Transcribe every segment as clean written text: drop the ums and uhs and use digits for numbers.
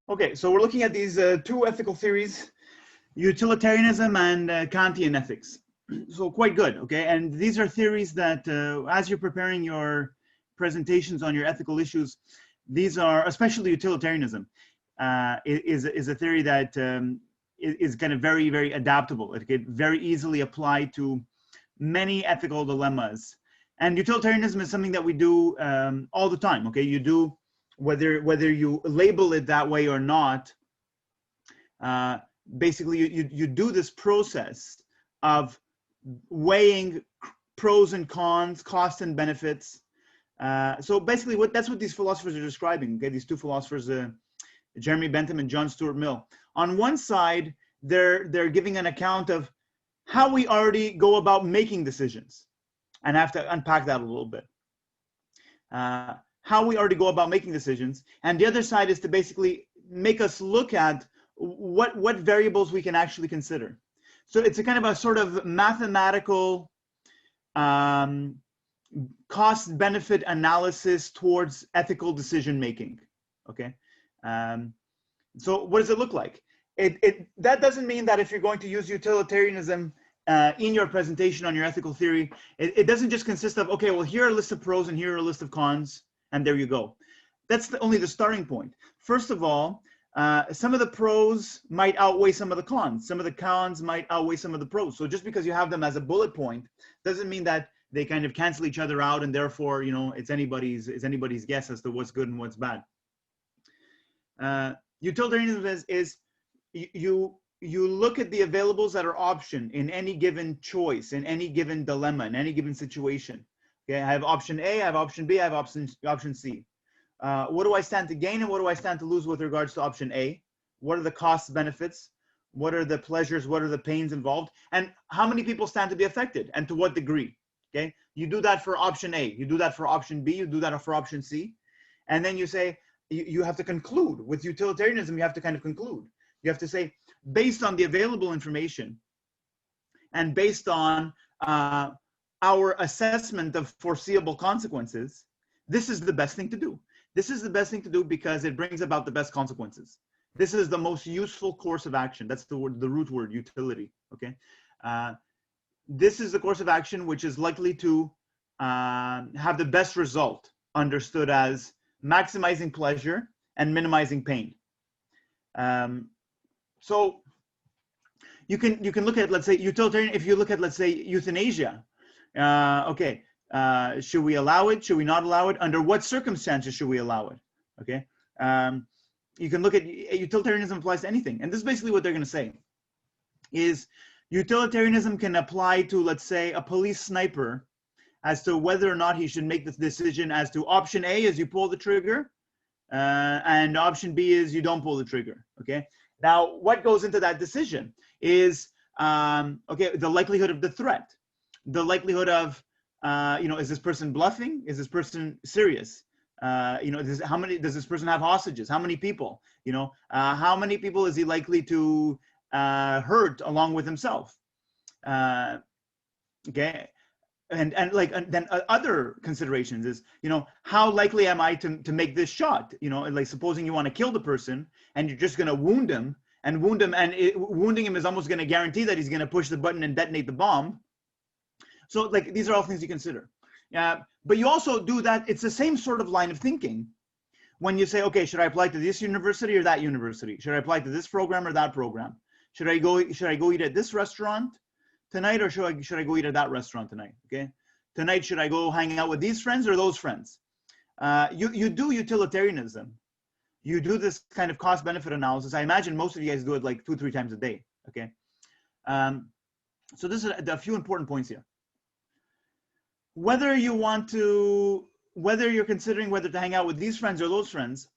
Okay, so we're looking at these two ethical theories, utilitarianism and Kantian ethics. So quite good, okay? And these are theories that as you're preparing your presentations on your ethical issues, these are, especially utilitarianism, is a theory that is kind of very, very adaptable. It can very easily apply to many ethical dilemmas. And utilitarianism is something that we do all the time, okay? You do, whether you label it that way or not, basically you do this process of weighing pros and cons, costs and benefits. So basically that's what these philosophers are describing, okay? These two philosophers, Jeremy Bentham and John Stuart Mill. On one side, they're giving an account of how we already go about making decisions. And I have to unpack that a little bit. How we already go about making decisions. And the other side is to basically make us look at what variables we can actually consider. So it's a kind of a sort of mathematical cost-benefit analysis towards ethical decision-making, okay? So what does it look like? That doesn't mean that if you're going to use utilitarianism in your presentation on your ethical theory, it doesn't just consist of, okay, well, here are a list of pros and here are a list of cons, and there you go. That's only the starting point. First of all, some of the pros might outweigh some of the cons. Some of the cons might outweigh some of the pros. So just because you have them as a bullet point doesn't mean that they kind of cancel each other out, and therefore, you know, it's anybody's guess as to what's good and what's bad. Utilitarianism is you look at the availables that are option in any given choice, in any given dilemma, in any given situation. Okay, I have option A, I have option B, I have option C. What do I stand to gain and what do I stand to lose with regards to option A? What are the costs, benefits? What are the pleasures? What are the pains involved? And how many people stand to be affected and to what degree? Okay, you do that for option A, you do that for option B, you do that for option C. And then you say, you have to conclude. With utilitarianism, you have to kind of conclude. You have to say, based on the available information and based on our assessment of foreseeable consequences, this is the best thing to do. This is the best thing to do because it brings about the best consequences. This is the most useful course of action. That's the root word, utility, okay? This is the course of action which is likely to have the best result, understood as maximizing pleasure and minimizing pain. So you can look at, let's say, utilitarian. If you look at, let's say, euthanasia, okay, should we allow it? Should we not allow it? Under what circumstances should we allow it? Okay, you can look at utilitarianism applies to anything, and this is basically what they're going to say. Is utilitarianism can apply to, let's say, a police sniper as to whether or not he should make this decision as to option A is you pull the trigger, and option B is you don't pull the trigger. Okay. Now, what goes into that decision is, okay, the likelihood of the threat, the likelihood of, you know, is this person bluffing? Is this person serious? You know, how many, does this person have hostages? How many people? You know, how many people is he likely to hurt along with himself? Okay. And then other considerations is, you know, how likely am I to make this shot? You know, like supposing you want to kill the person and you're just going to wound him, and wounding him is almost going to guarantee that he's going to push the button and detonate the bomb. So like, these are all things you consider. But you also do that. It's the same sort of line of thinking when you say, okay, should I apply to this university or that university? Should I apply to this program or that program? Should I go eat at this restaurant tonight, or should I go eat at that restaurant tonight? Okay, tonight should I go hang out with these friends or those friends? You do utilitarianism. You do this kind of cost-benefit analysis. I imagine most of you guys do it like 2-3 times a day. Okay, so this is a few important points here. Whether you're considering whether to hang out with these friends or those friends,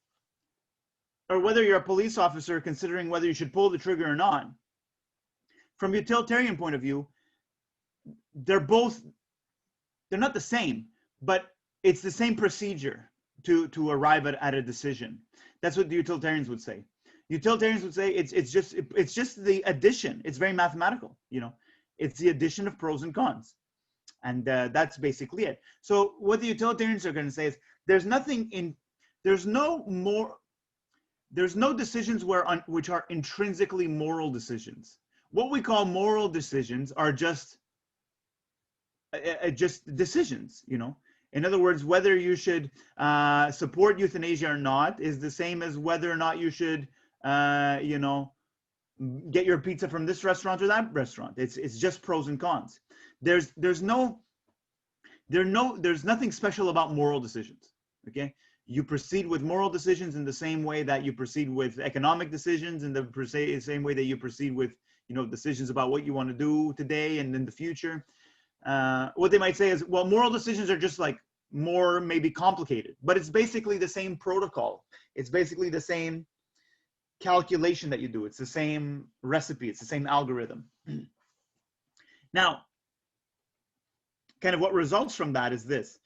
or whether you're a police officer considering whether you should pull the trigger or not, from a utilitarian point of view, they're not the same, but it's the same procedure to arrive at a decision. That's what the utilitarians would say. Utilitarians would say it's just the addition. It's very mathematical, you know. It's the addition of pros and cons, and that's basically it. So what the utilitarians are going to say is there's no there's no decisions which are intrinsically moral decisions. What we call moral decisions are just decisions, you know. In other words, whether you should support euthanasia or not is the same as whether or not you should, you know, get your pizza from this restaurant or that restaurant. It's just pros and cons. There's nothing special about moral decisions. Okay, you proceed with moral decisions in the same way that you proceed with economic decisions, in the same way that you proceed with, you know, decisions about what you want to do today and in the future. What they might say is, well, moral decisions are just like more maybe complicated, but it's basically the same protocol. It's basically the same calculation that you do. It's the same recipe. It's the same algorithm. Now, kind of what results from that is this,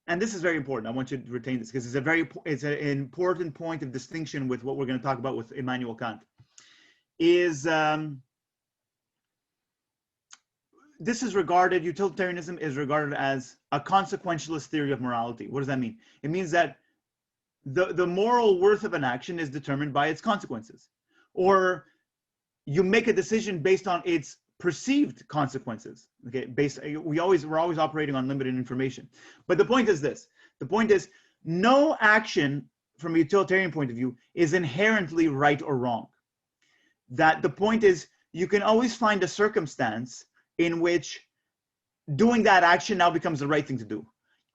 and this is very important. I want you to retain this because it's an important point of distinction with what we're going to talk about with Immanuel Kant. This is regarded, utilitarianism is regarded as a consequentialist theory of morality. What does that mean? It means that the moral worth of an action is determined by its consequences, or you make a decision based on its perceived consequences. Okay, we're always operating on limited information. But the point is this: the point is, no action from a utilitarian point of view is inherently right or wrong. That the point is, you can always find a circumstance in which doing that action now becomes the right thing to do.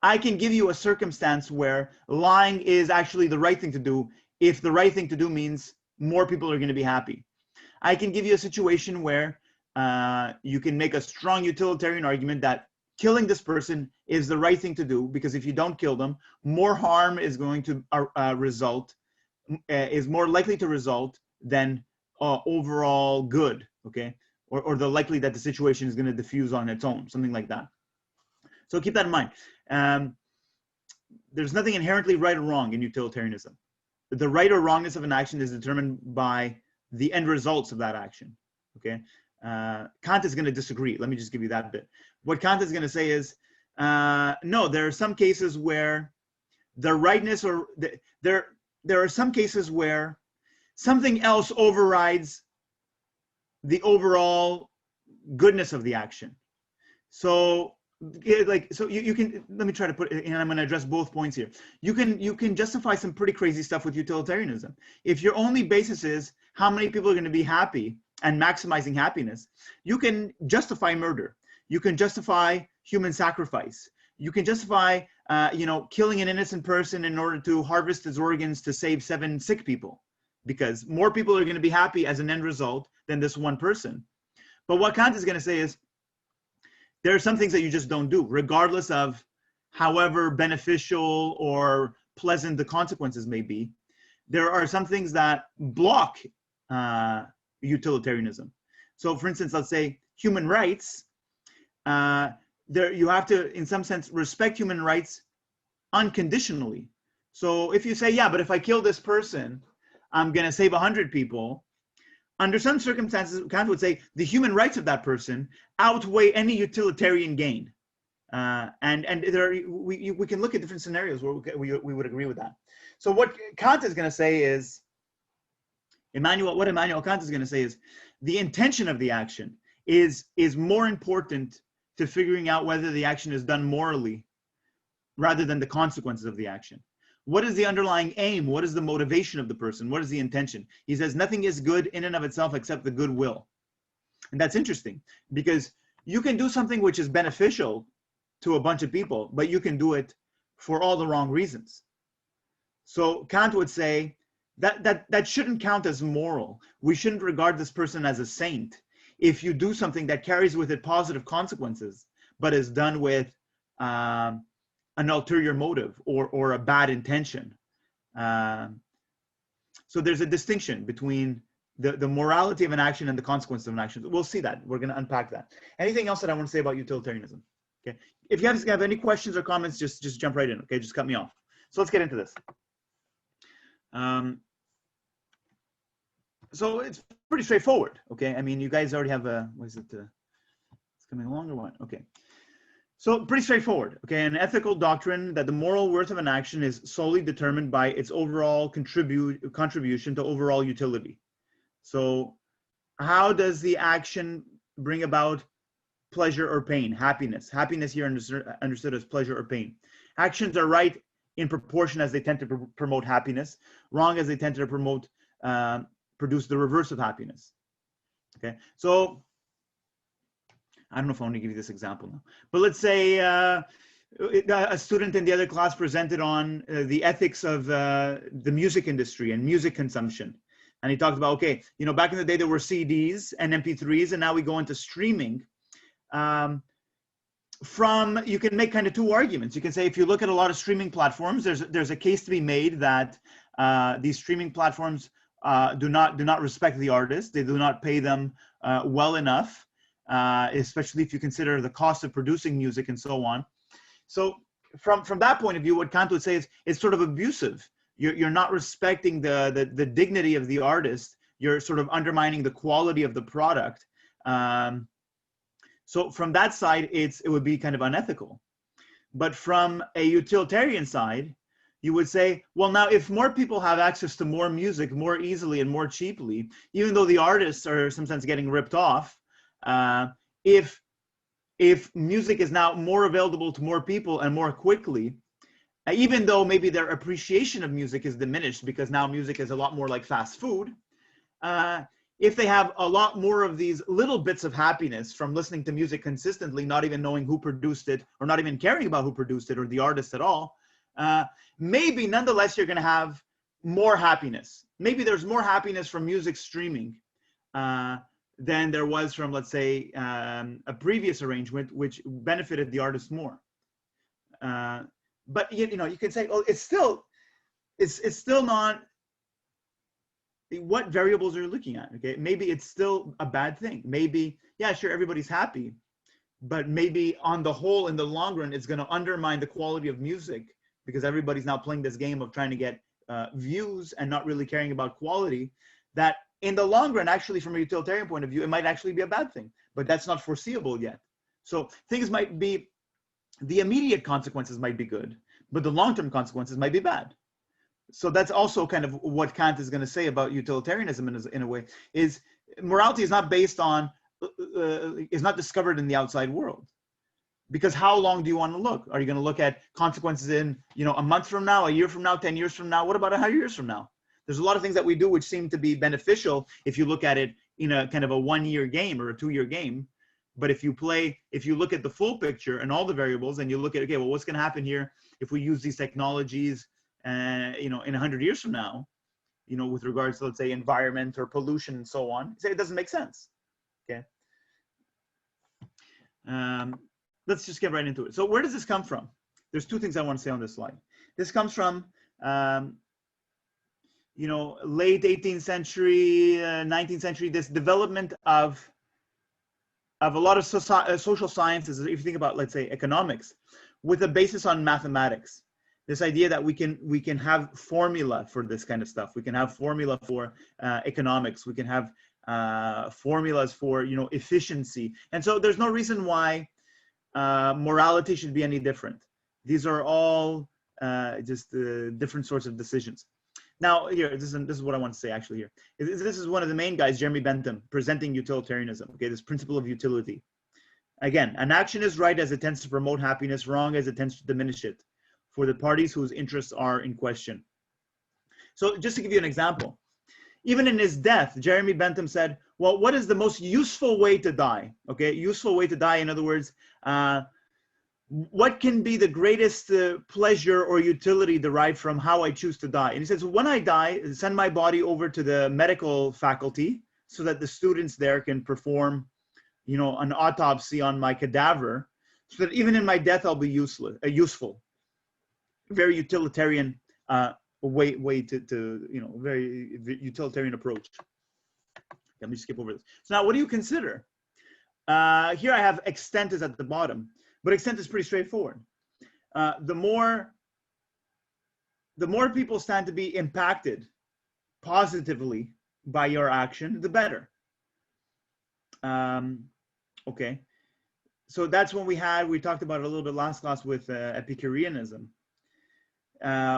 I can give you a circumstance where lying is actually the right thing to do if the right thing to do means more people are going to be happy. I can give you a situation where you can make a strong utilitarian argument that killing this person is the right thing to do, because if you don't kill them, more harm is going to is more likely to result than overall good, okay? Or the likely that the situation is going to diffuse on its own, something like that. So keep that in mind. There's nothing inherently right or wrong in utilitarianism. The right or wrongness of an action is determined by the end results of that action, okay? Kant is going to disagree. Let me just give you that bit. What Kant is going to say is, no, there are some cases where the rightness or there are some cases where something else overrides the overall goodness of the action. So you can, let me try to put it, and I'm going to address both points here. You can justify some pretty crazy stuff with utilitarianism. If your only basis is how many people are going to be happy and maximizing happiness, you can justify murder. You can justify human sacrifice. You can justify, killing an innocent person in order to harvest his organs to save 7 sick people, because more people are going to be happy as an end result than this one person. But what Kant is going to say is, there are some things that you just don't do, regardless of however beneficial or pleasant the consequences may be. There are some things that block utilitarianism. So for instance, let's say human rights, you have to, in some sense, respect human rights unconditionally. So if you say, yeah, but if I kill this person, I'm going to save 100 people. Under some circumstances, Kant would say the human rights of that person outweigh any utilitarian gain. And we can look at different scenarios where we would agree with that. So what Kant is going to say is, what Immanuel Kant is going to say is, the intention of the action is more important to figuring out whether the action is done morally rather than the consequences of the action. What is the underlying aim? What is the motivation of the person? What is the intention? He says nothing is good in and of itself except the good will. And that's interesting, because you can do something which is beneficial to a bunch of people, but you can do it for all the wrong reasons. So Kant would say that shouldn't count as moral. We shouldn't regard this person as a saint if you do something that carries with it positive consequences, but is done with an ulterior motive or a bad intention. So there's a distinction between the morality of an action and the consequences of an action. We'll see that. We're going to unpack that. Anything else that I want to say about utilitarianism? Okay. If you have any questions or comments, just jump right in. Okay, just cut me off. So let's get into this. So it's pretty straightforward. Okay, I mean, you guys already have a, what is it? It's coming along or what? Okay. So pretty straightforward, okay? An ethical doctrine that the moral worth of an action is solely determined by its overall contribution to overall utility. So how does the action bring about pleasure or pain? Happiness. Happiness here understood as pleasure or pain. Actions are right in proportion as they tend to promote happiness, wrong as they tend to produce the reverse of happiness. Okay, so I don't know if I want to give you this example now, but let's say a student in the other class presented on the ethics of the music industry and music consumption. And he talked about, okay, you know, back in the day there were CDs and MP3s, and now we go into streaming. You can make kind of two arguments. You can say, if you look at a lot of streaming platforms, there's a case to be made that these streaming platforms do not respect the artist. They do not pay them well enough, especially if you consider the cost of producing music and so on. So from that point of view, what Kant would say is it's sort of abusive. You're not respecting the dignity of the artist. You're sort of undermining the quality of the product. So from that side, it would be kind of unethical. But from a utilitarian side, you would say, well, now if more people have access to more music more easily and more cheaply, even though the artists are sometimes getting ripped off, if music is now more available to more people and more quickly, even though maybe their appreciation of music is diminished because now music is a lot more like fast food, if they have a lot more of these little bits of happiness from listening to music consistently, not even knowing who produced it or not even caring about who produced it or the artist at all, maybe nonetheless you're going to have more happiness. Maybe there's more happiness from music streaming than there was from, let's say, a previous arrangement which benefited the artist more. But you know, you can say, oh, it's still not. What variables are you looking at? Okay, maybe it's still a bad thing. Maybe, yeah, sure, everybody's happy, but maybe on the whole, in the long run, it's going to undermine the quality of music because everybody's now playing this game of trying to get views and not really caring about quality. That in the long run, actually, from a utilitarian point of view, it might actually be a bad thing, but that's not foreseeable yet. So things might be, the immediate consequences might be good, but the long-term consequences might be bad. So that's also kind of what Kant is going to say about utilitarianism in a way, is morality is not based on, is not discovered in the outside world. Because how long do you want to look? Are you going to look at consequences in, you know, a month from now, a year from now, 10 years from now? What about 100 years from now? There's a lot of things that we do which seem to be beneficial if you look at it in a kind of a 1-year game or a 2-year game. But if you look at the full picture and all the variables and you look at, okay, well, what's going to happen here if we use these technologies, you know, in 100 years from now, you know, with regards to, let's say, environment or pollution and so on, say it doesn't make sense. Okay. Let's just get right into it. So where does this come from? There's two things I want to say on this slide. This comes from, you know, late 18th century, 19th century, this development of a lot of social sciences, if you think about, let's say, economics, with a basis on mathematics. This idea that we can have formula for this kind of stuff. We can have formula for economics. We can have formulas for, you know, efficiency. And so there's no reason why morality should be any different. These are all just different sorts of decisions. Now, here, this is what I want to say actually here. This is one of the main guys, Jeremy Bentham, presenting utilitarianism, okay, this principle of utility. Again, an action is right as it tends to promote happiness, wrong as it tends to diminish it, for the parties whose interests are in question. So just to give you an example, even in his death, Jeremy Bentham said, well, what is the most useful way to die? Okay, useful way to die, in other words, what can be the greatest pleasure or utility derived from how I choose to die? And he says, when I die, send my body over to the medical faculty so that the students there can perform, you know, an autopsy on my cadaver, so that even in my death, I'll be useful. Very utilitarian way to, you know, very utilitarian approach. Let me skip over this. So now, what do you consider? Here I have extent is at the bottom, but extent is pretty straightforward. The more people stand to be impacted positively by your action, the better. Okay. so that's when we talked about it a little bit last class with Epicureanism.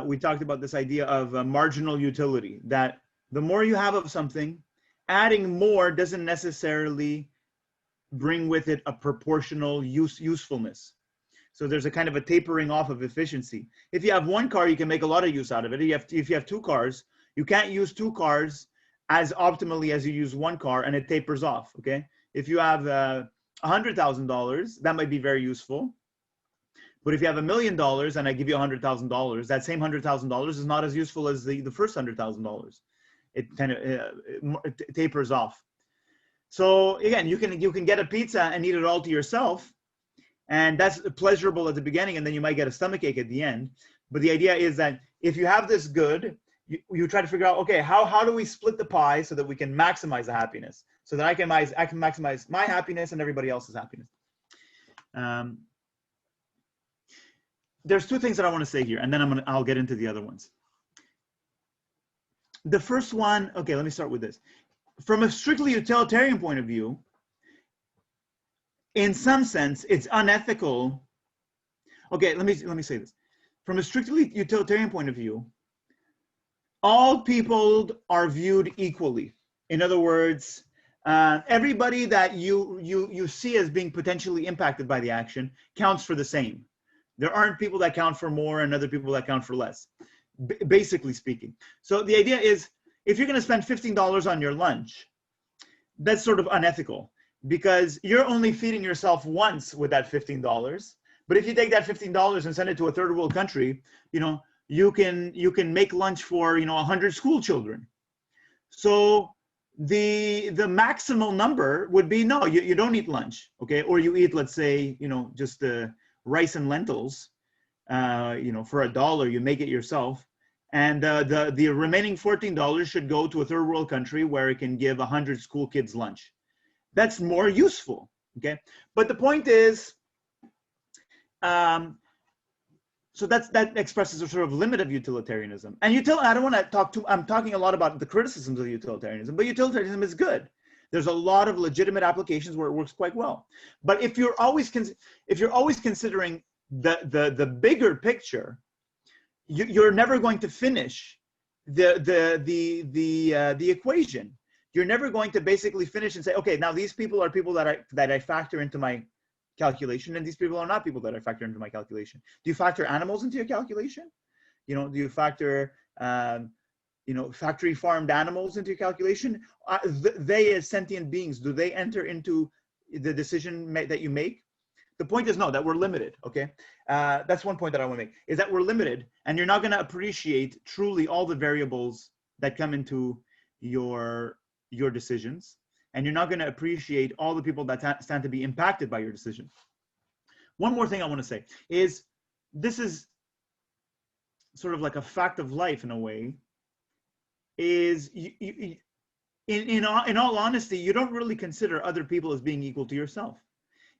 We talked about this idea of marginal utility, that the more you have of something, adding more doesn't necessarily bring with it a proportional usefulness. So there's a kind of a tapering off of efficiency. If you have one car, you can make a lot of use out of it. If you have two cars, you can't use two cars as optimally as you use one car, and it tapers off, okay? If you have $100,000, that might be very useful. But if you have $1 million and I give you $100,000, that same $100,000 is not as useful as the first $100,000. It kind of it tapers off. So again, you can get a pizza and eat it all to yourself, and that's pleasurable at the beginning, and then you might get a stomachache at the end. But the idea is that if you have this good, you try to figure out, okay, how do we split the pie so that we can maximize the happiness, so that I can maximize my happiness and everybody else's happiness. There's two things that I want to say here, and then I'll get into the other ones. The first one, okay, let me start with this. From a strictly utilitarian point of view, in some sense, it's unethical. Okay, let me say this. From a strictly utilitarian point of view, all people are viewed equally. In other words, everybody that you see as being potentially impacted by the action counts for the same. There aren't people that count for more and other people that count for less, basically speaking. So the idea is, if you're going to spend $15 on your lunch, that's sort of unethical, because you're only feeding yourself once with that $15. But if you take that $15 and send it to a third world country, you can make lunch for 100 school children. So the maximal number would be, no, you don't eat lunch, okay? Or you eat, let's say, just rice and lentils, for $1, you make it yourself. And the remaining $14 should go to a third world country where it can give 100 school kids lunch. That's more useful, okay? But the point is, so that expresses a sort of limit of utilitarianism. And I don't want to talk I'm talking a lot about the criticisms of utilitarianism, but utilitarianism is good. There's a lot of legitimate applications where it works quite well. But if you're always considering the bigger picture, you're never going to finish the equation. You're never going to basically finish and say, okay, now these people are people that I factor into my calculation, and these people are not people that I factor into my calculation. Do you factor animals into your calculation? Do you factor factory farmed animals into your calculation? They as sentient beings, do they enter into the decision that you make? The point is, no, that we're limited, okay? That's one point that I want to make, is that we're limited, and you're not going to appreciate truly all the variables that come into your decisions, and you're not going to appreciate all the people that stand to be impacted by your decision. One more thing I want to say is, this is sort of like a fact of life in a way, is in all honesty, you don't really consider other people as being equal to yourself.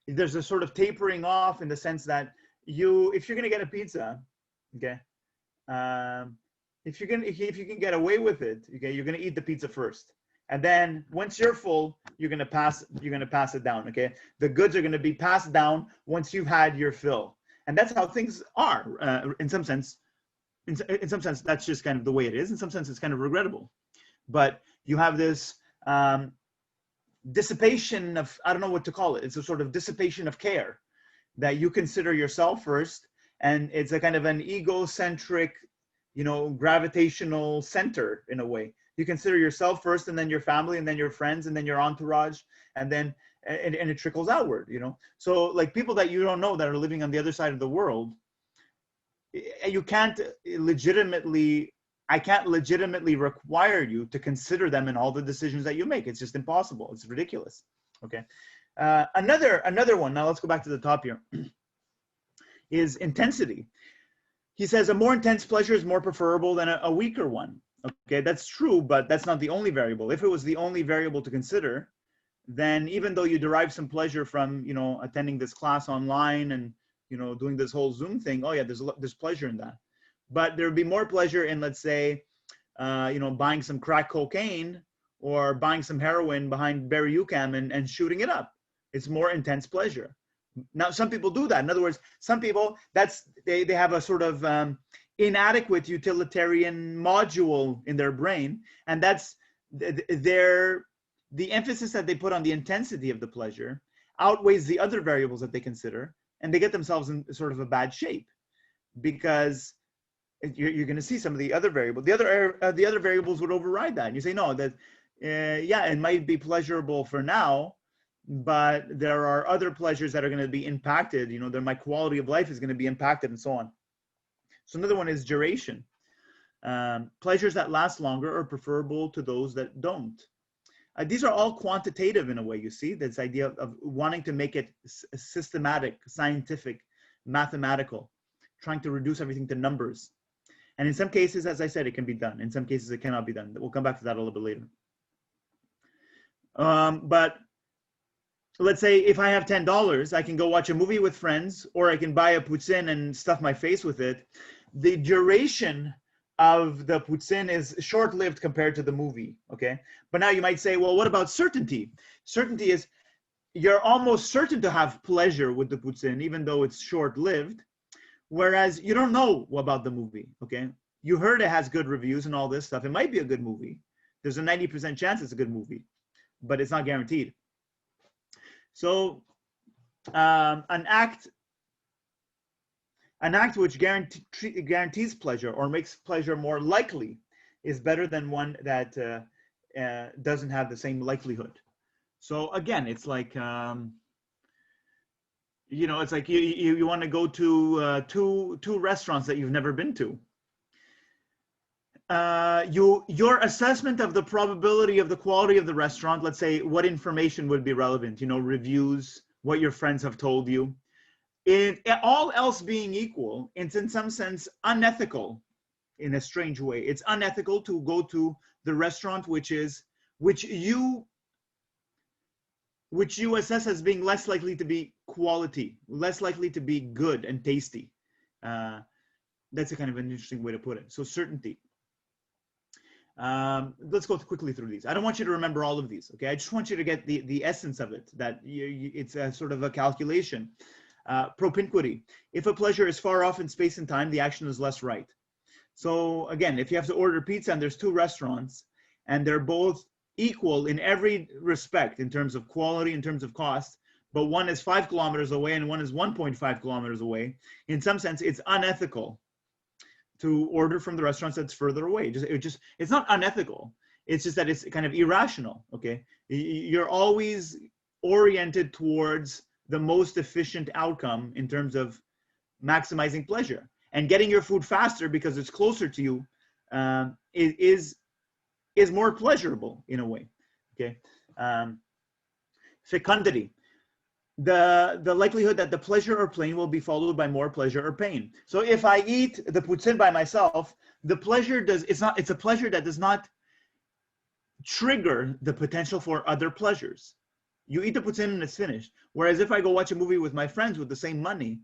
There's a sort of tapering off in the sense that if you're going to get a pizza, okay, if you can get away with it, okay, you're going to eat the pizza first, and then once you're full, you're going to pass it down, okay? The goods are going to be passed down once you've had your fill, and that's how things are in some sense. In some sense, that's just kind of the way it is. In some sense, it's kind of regrettable, but you have this dissipation of, I don't know what to call it. It's a sort of dissipation of care, that you consider yourself first, and it's a kind of an egocentric, gravitational center in a way. You consider yourself first, and then your family, and then your friends, and then your entourage, and then and it trickles outward. So like people that you don't know that are living on the other side of the world, I can't legitimately require you to consider them in all the decisions that you make. It's just impossible. It's ridiculous. Okay. Another one. Now let's go back to the top here. Is intensity. He says a more intense pleasure is more preferable than a weaker one. Okay, that's true, but that's not the only variable. If it was the only variable to consider, then even though you derive some pleasure from attending this class online and doing this whole Zoom thing, oh yeah, there's pleasure in that. But there would be more pleasure in, let's say, buying some crack cocaine or buying some heroin behind Barry UCAM and shooting it up. It's more intense pleasure. Now, some people do that. In other words, some people, they have a sort of inadequate utilitarian module in their brain, and that's the emphasis that they put on the intensity of the pleasure outweighs the other variables that they consider, and they get themselves in sort of a bad shape, because you're going to see some of the other variables. The other variables would override that, and you say, no, that yeah, it might be pleasurable for now, but there are other pleasures that are going to be impacted. My quality of life is going to be impacted, and so on. So another one is duration. Pleasures that last longer are preferable to those that don't. These are all quantitative in a way, you see, this idea of wanting to make it systematic, scientific, mathematical, trying to reduce everything to numbers. And in some cases, as I said, it can be done. In some cases, it cannot be done. We'll come back to that a little bit later. But let's say if I have $10, I can go watch a movie with friends, or I can buy a poutine and stuff my face with it. The duration of the poutine is short-lived compared to the movie, okay? But now you might say, well, what about certainty? Certainty is you're almost certain to have pleasure with the poutine, even though it's short-lived, whereas you don't know about the movie, okay? You heard it has good reviews and all this stuff. It might be a good movie. There's a 90% chance it's a good movie, but it's not guaranteed. So an act which guarantees pleasure or makes pleasure more likely is better than one that doesn't have the same likelihood. So again, it's like, it's like you want to go to two restaurants that you've never been to. Your assessment of the probability of the quality of the restaurant, let's say what information would be relevant, reviews, what your friends have told you. All else being equal, it's in some sense unethical in a strange way. It's unethical to go to the restaurant which you assess as being less likely to be quality, less likely to be good and tasty. That's a kind of an interesting way to put it. So certainty. Let's go quickly through these. I don't want you to remember all of these, okay? I just want you to get the essence of it, that it's a sort of a calculation. Propinquity. If a pleasure is far off in space and time, the action is less right. So again, if you have to order pizza and there's two restaurants and they're both equal in every respect in terms of quality, in terms of cost, but one is 5 kilometers away and one is 1.5 kilometers away, in some sense, it's unethical to order from the restaurants that's further away. It's not unethical. It's just that it's kind of irrational, okay? You're always oriented towards the most efficient outcome in terms of maximizing pleasure, and getting your food faster because it's closer to you is more pleasurable in a way, okay? Fecundity, the likelihood that the pleasure or pain will be followed by more pleasure or pain. So if I eat the poutine by myself, the pleasure it's a pleasure that does not trigger the potential for other pleasures. You eat the poutine and it's finished. Whereas if I go watch a movie with my friends with the same money,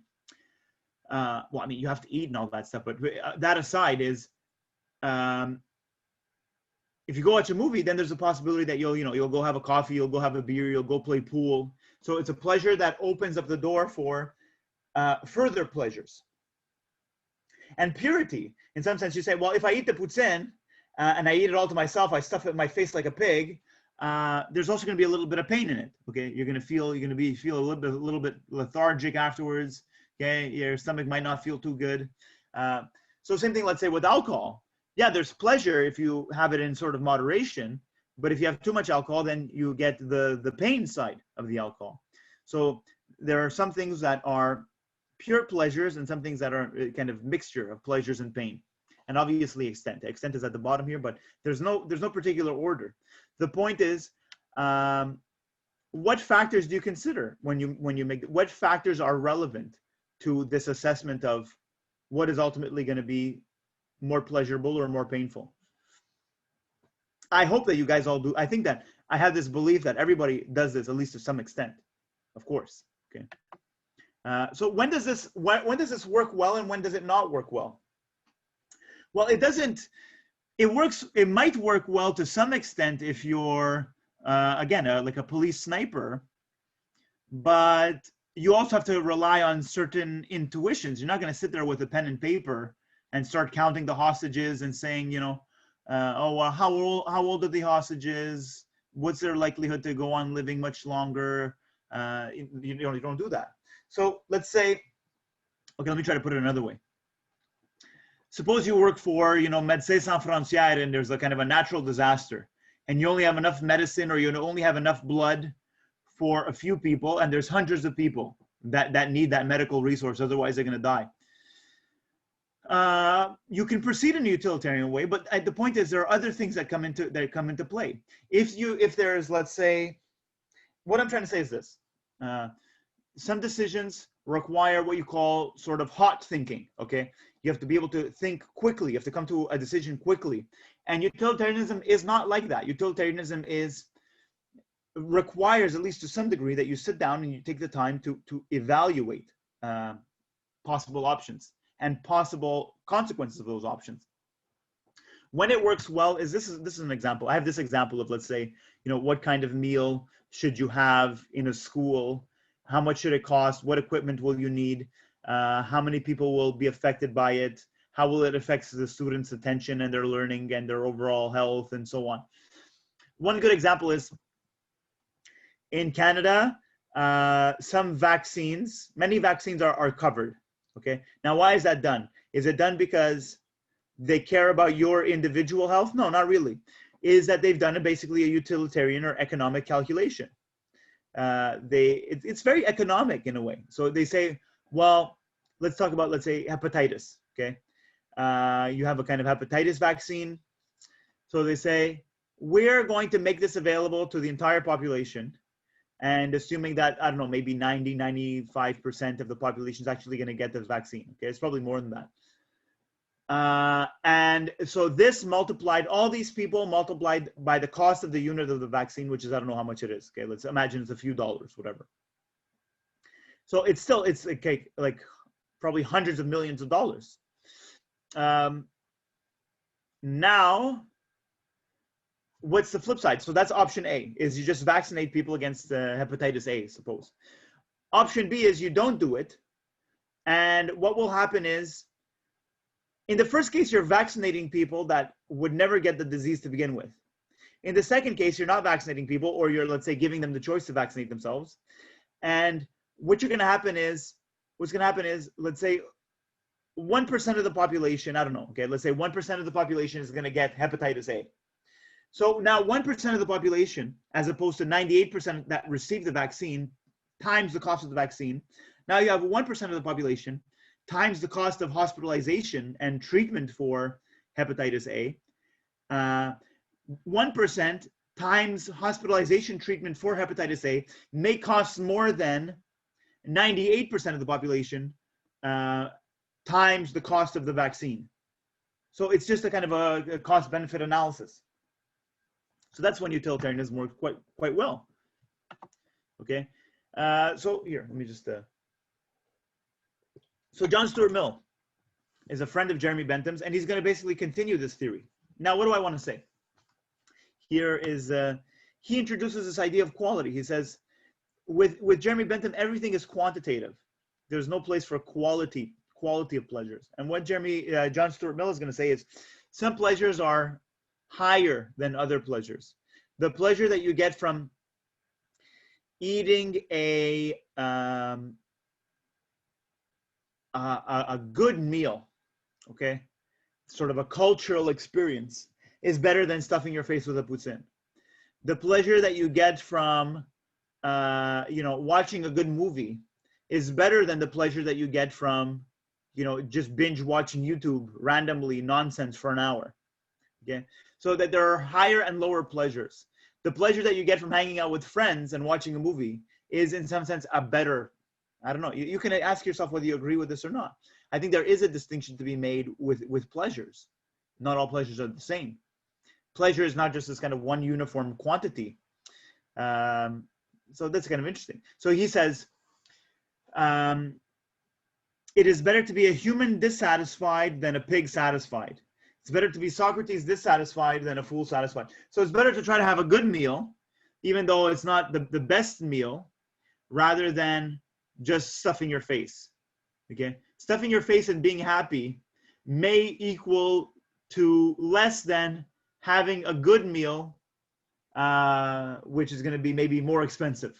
well, I mean, you have to eat and all that stuff, but that aside is, if you go watch a movie, then there's a possibility that you'll go have a coffee, you'll go have a beer, you'll go play pool. So it's a pleasure that opens up the door for further pleasures. And purity, in some sense, you say, well, if I eat the poutine and I eat it all to myself, I stuff it in my face like a pig. There's also going to be a little bit of pain in it. Okay, you're going to feel a little bit lethargic afterwards. Okay, your stomach might not feel too good. So same thing, let's say with alcohol. Yeah, there's pleasure if you have it in sort of moderation, but if you have too much alcohol, then you get the pain side of the alcohol. So there are some things that are pure pleasures and some things that are a kind of mixture of pleasures and pain. And obviously extent. Extent is at the bottom here, but there's no particular order. The point is, what factors do you consider when you make, what factors are relevant to this assessment of what is ultimately going to be more pleasurable or more painful? I hope that you guys all do. I think that I have this belief that everybody does this, at least to some extent, of course. Okay. So when does this work well and when does it not work well? Well, it doesn't. It might work well to some extent if you're again like a police sniper, but you also have to rely on certain intuitions. You're not going to sit there with a pen and paper and start counting the hostages and saying, oh, well, how old are the hostages? What's their likelihood to go on living much longer? You don't do that. So let's say, okay, let me try to put it another way. Suppose you work for, Médecins Sans Frontières, and there's a kind of a natural disaster, and you only have enough medicine, or you only have enough blood for a few people, and there's hundreds of people that need that medical resource, otherwise they're going to die. You can proceed in a utilitarian way, but the point is there are other things that come into play. If there's, let's say, what I'm trying to say is this: some decisions require what you call sort of hot thinking. Okay, you have to be able to think quickly. You have to come to a decision quickly, and utilitarianism is not like that. Utilitarianism requires, at least to some degree, that you sit down and you take the time to evaluate possible options and possible consequences of those options. When it works well, this is an example. I have this example of, let's say, what kind of meal should you have in a school? How much should it cost? What equipment will you need? How many people will be affected by it? How will it affect the students' attention and their learning and their overall health and so on? One good example is in Canada, many vaccines are covered. Okay. Now, why is that done? Is it done because they care about your individual health? No, not really. Is that they've done basically a utilitarian or economic calculation. It's very economic in a way. So they say, well, let's talk about, let's say, hepatitis. Okay. You have a kind of hepatitis vaccine. So they say, we're going to make this available to the entire population. And assuming that, I don't know, maybe 95% of the population is actually going to get this vaccine. Okay, it's probably more than that. And so this multiplied, all these people multiplied by the cost of the unit of the vaccine, which is, I don't know how much it is. Okay, let's imagine it's a few dollars, whatever. So it's okay, like probably hundreds of millions of dollars. Now, what's the flip side? So that's option A, is you just vaccinate people against hepatitis A, suppose. Option B is you don't do it. And what will happen is, in the first case, you're vaccinating people that would never get the disease to begin with. In the second case, you're not vaccinating people, or you're, let's say, giving them the choice to vaccinate themselves. And what's going to happen is, let's say 1% of the population, I don't know, okay, let's say 1% of the population is going to get hepatitis A. So now 1% of the population, as opposed to 98% that received the vaccine, times the cost of the vaccine. Now you have 1% of the population times the cost of hospitalization and treatment for hepatitis A. 1% times hospitalization treatment for hepatitis A may cost more than 98% of the population times the cost of the vaccine. So it's just a kind of a cost-benefit analysis. So that's when utilitarianism works quite well. Okay, so here, let me just. So John Stuart Mill is a friend of Jeremy Bentham's, and he's going to basically continue this theory. Now, what do I want to say? Here is he introduces this idea of quality. He says, with Jeremy Bentham, everything is quantitative. There's no place for quality of pleasures. And what John Stuart Mill is going to say is, some pleasures are higher than other pleasures. The pleasure that you get from eating a good meal, okay, sort of a cultural experience, is better than stuffing your face with a poutine. The pleasure that you get from watching a good movie is better than the pleasure that you get from just binge watching YouTube randomly nonsense for an hour. Okay, so that there are higher and lower pleasures. The pleasure that you get from hanging out with friends and watching a movie is, in some sense, a better. I don't know. You can ask yourself whether you agree with this or not. I think there is a distinction to be made with pleasures. Not all pleasures are the same. Pleasure is not just this kind of one uniform quantity. So that's kind of interesting. So he says, it is better to be a human dissatisfied than a pig satisfied. It's better to be Socrates dissatisfied than a fool satisfied. So it's better to try to have a good meal, even though it's not the best meal, rather than just stuffing your face. Okay, stuffing your face and being happy may equal to less than having a good meal, which is going to be maybe more expensive.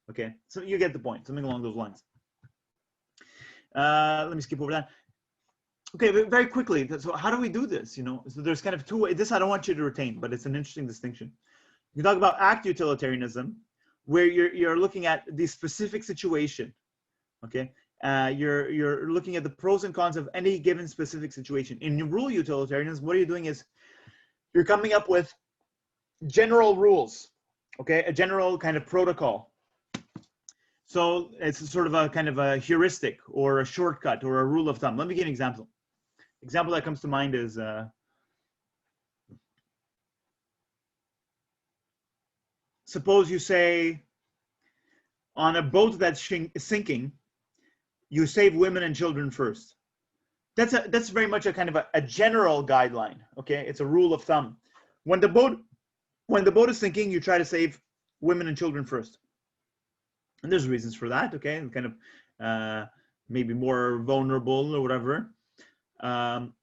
Okay, so you get the point, something along those lines. Let me skip over that. Okay, but very quickly, so how do we do this? You know, so there's kind of two ways. This I don't want you to retain, but it's an interesting distinction. You talk about act utilitarianism, where you're looking at the specific situation. Okay, you're looking at the pros and cons of any given specific situation. In rule utilitarianism, what you're doing is you're coming up with general rules. Okay, a general kind of protocol. So it's sort of a kind of a heuristic or a shortcut or a rule of thumb. Let me give an example. Example that comes to mind is suppose you say on a boat that's sinking, you save women and children first. That's very much a kind of a general guideline. Okay, it's a rule of thumb. When the boat is sinking, you try to save women and children first. And there's reasons for that. Okay, kind of maybe more vulnerable or whatever. And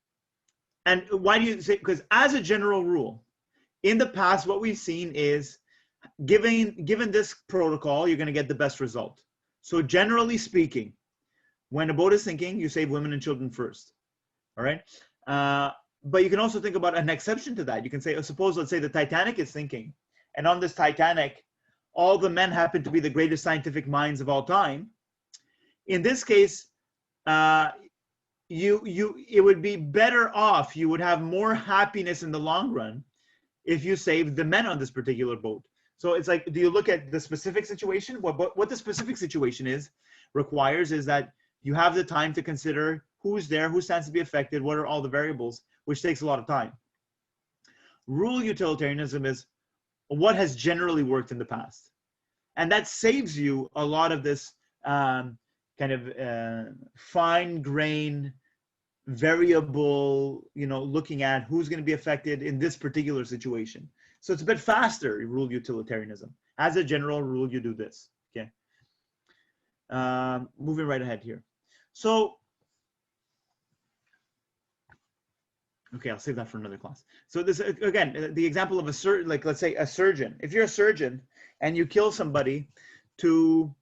why do you say? Because as a general rule, in the past, what we've seen is given this protocol, you're going to get the best result. So generally speaking, when a boat is sinking, you save women and children first. All right. But you can also think about an exception to that. You can say, suppose, let's say the Titanic is sinking, and on this Titanic, all the men happen to be the greatest scientific minds of all time. In this case, it would be better off, you would have more happiness in the long run if you saved the men on this particular boat. So it's like, do you look at the specific situation? What the specific situation requires is that you have the time to consider who's there, who stands to be affected, what are all the variables, which takes a lot of time. Rule utilitarianism is what has generally worked in the past. And that saves you a lot of this kind of fine grain variable, looking at who's going to be affected in this particular situation. So it's a bit faster, rule utilitarianism. As a general rule, you do this. Okay. Moving right ahead here. So, okay, I'll save that for another class. So this, again, the example of like let's say a surgeon. If you're a surgeon and you kill somebody to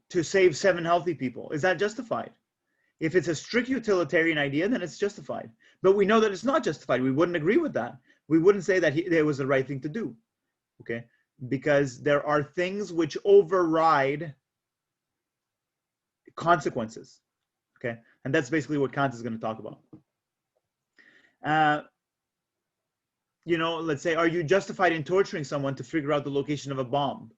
save 7 healthy people, is that justified? If it's a strict utilitarian idea, then it's justified. But we know that it's not justified. We wouldn't agree with that. We wouldn't say that it was the right thing to do, okay? Because there are things which override consequences, okay? And that's basically what Kant is going to talk about. Let's say, are you justified in torturing someone to figure out the location of a bomb?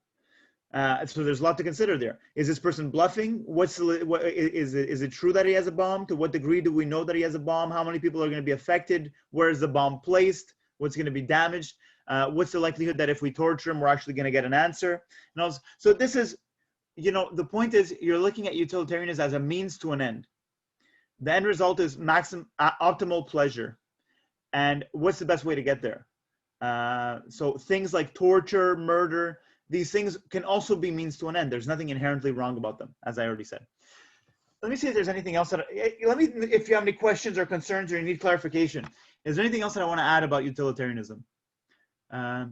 So there's a lot to consider there. Is this person bluffing? Is it true that he has a bomb? To what degree do we know that he has a bomb? How many people are going to be affected? Where is the bomb placed? What's going to be damaged? What's the likelihood that if we torture him, we're actually going to get an answer? So this is, the point is you're looking at utilitarianism as a means to an end. The end result is optimal pleasure. And what's the best way to get there? So things like torture, murder, these things can also be means to an end. There's nothing inherently wrong about them, as I already said. Let me see if there's anything else if you have any questions or concerns or you need clarification. Is there anything else that I want to add about utilitarianism? I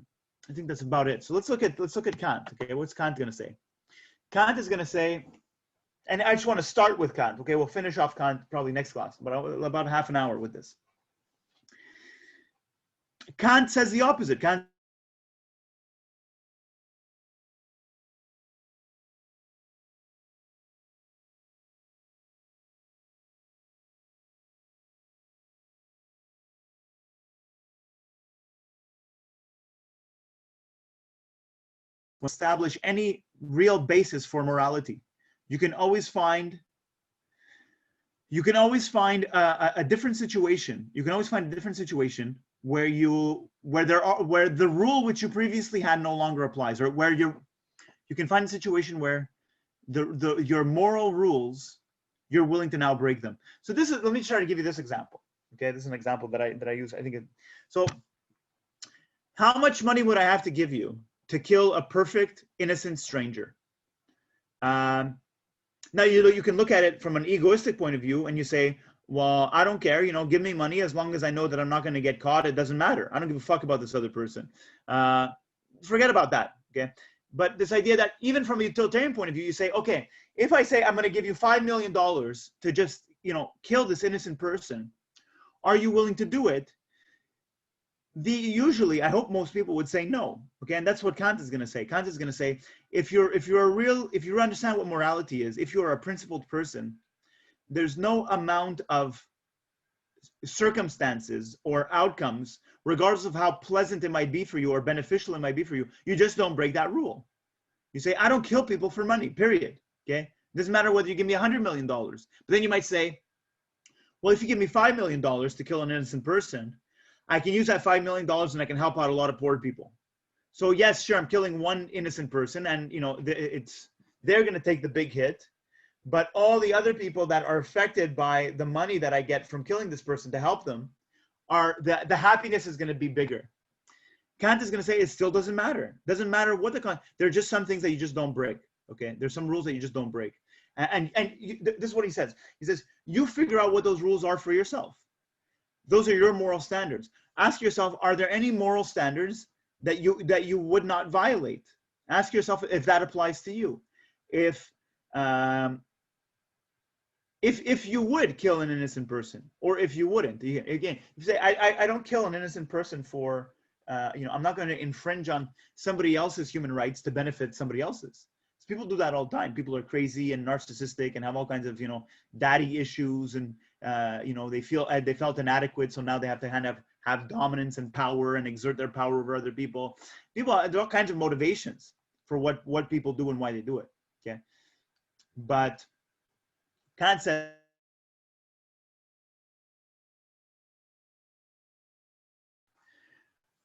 think that's about it. So let's look at Kant. Okay, what's Kant going to say? Kant is going to say, and I just want to start with Kant. Okay, we'll finish off Kant probably next class, but about half an hour with this. Kant says the opposite. Kant establish any real basis for morality. You can always find a different situation. You can always find a different situation where the rule which you previously had no longer applies, or where you can find a situation where your moral rules, you're willing to now break them. So let me try to give you this example. Okay, this is an example that I use. I think so. How much money would I have to give you to kill a perfect, innocent stranger. Now, you can look at it from an egoistic point of view and you say, well, I don't care, give me money as long as I know that I'm not going to get caught. It doesn't matter. I don't give a fuck about this other person. Forget about that, okay? But this idea that even from a utilitarian point of view, you say, okay, if I say I'm going to give you $5 million to just, kill this innocent person, are you willing to do it? Usually, I hope most people would say no. Okay, and that's what Kant is going to say. Kant is going to say, if you understand what morality is, if you're a principled person, there's no amount of circumstances or outcomes, regardless of how pleasant it might be for you or beneficial it might be for you, you just don't break that rule. You say, I don't kill people for money, period. Okay, doesn't matter whether you give me $100 million. But then you might say, well, if you give me $5 million to kill an innocent person, I can use that $5 million and I can help out a lot of poor people. So yes, sure, I'm killing one innocent person and they're going to take the big hit, but all the other people that are affected by the money that I get from killing this person to help them, the happiness is going to be bigger. Kant is going to say it still doesn't matter. Doesn't matter what there are just some things that you just don't break. Okay, there's some rules that you just don't break. And this is what he says. He says, you figure out what those rules are for yourself. Those are your moral standards. Ask yourself, are there any moral standards that you would not violate? Ask yourself if that applies to you. If you would kill an innocent person, or if you wouldn't. Again, you say, I don't kill an innocent person for, I'm not going to infringe on somebody else's human rights to benefit somebody else's. People do that all the time. People are crazy and narcissistic and have all kinds of, daddy issues, and they felt inadequate, so now they have to kind of have dominance and power and exert their power over other people. There are all kinds of motivations for what people do and why they do it. Okay, but Kant said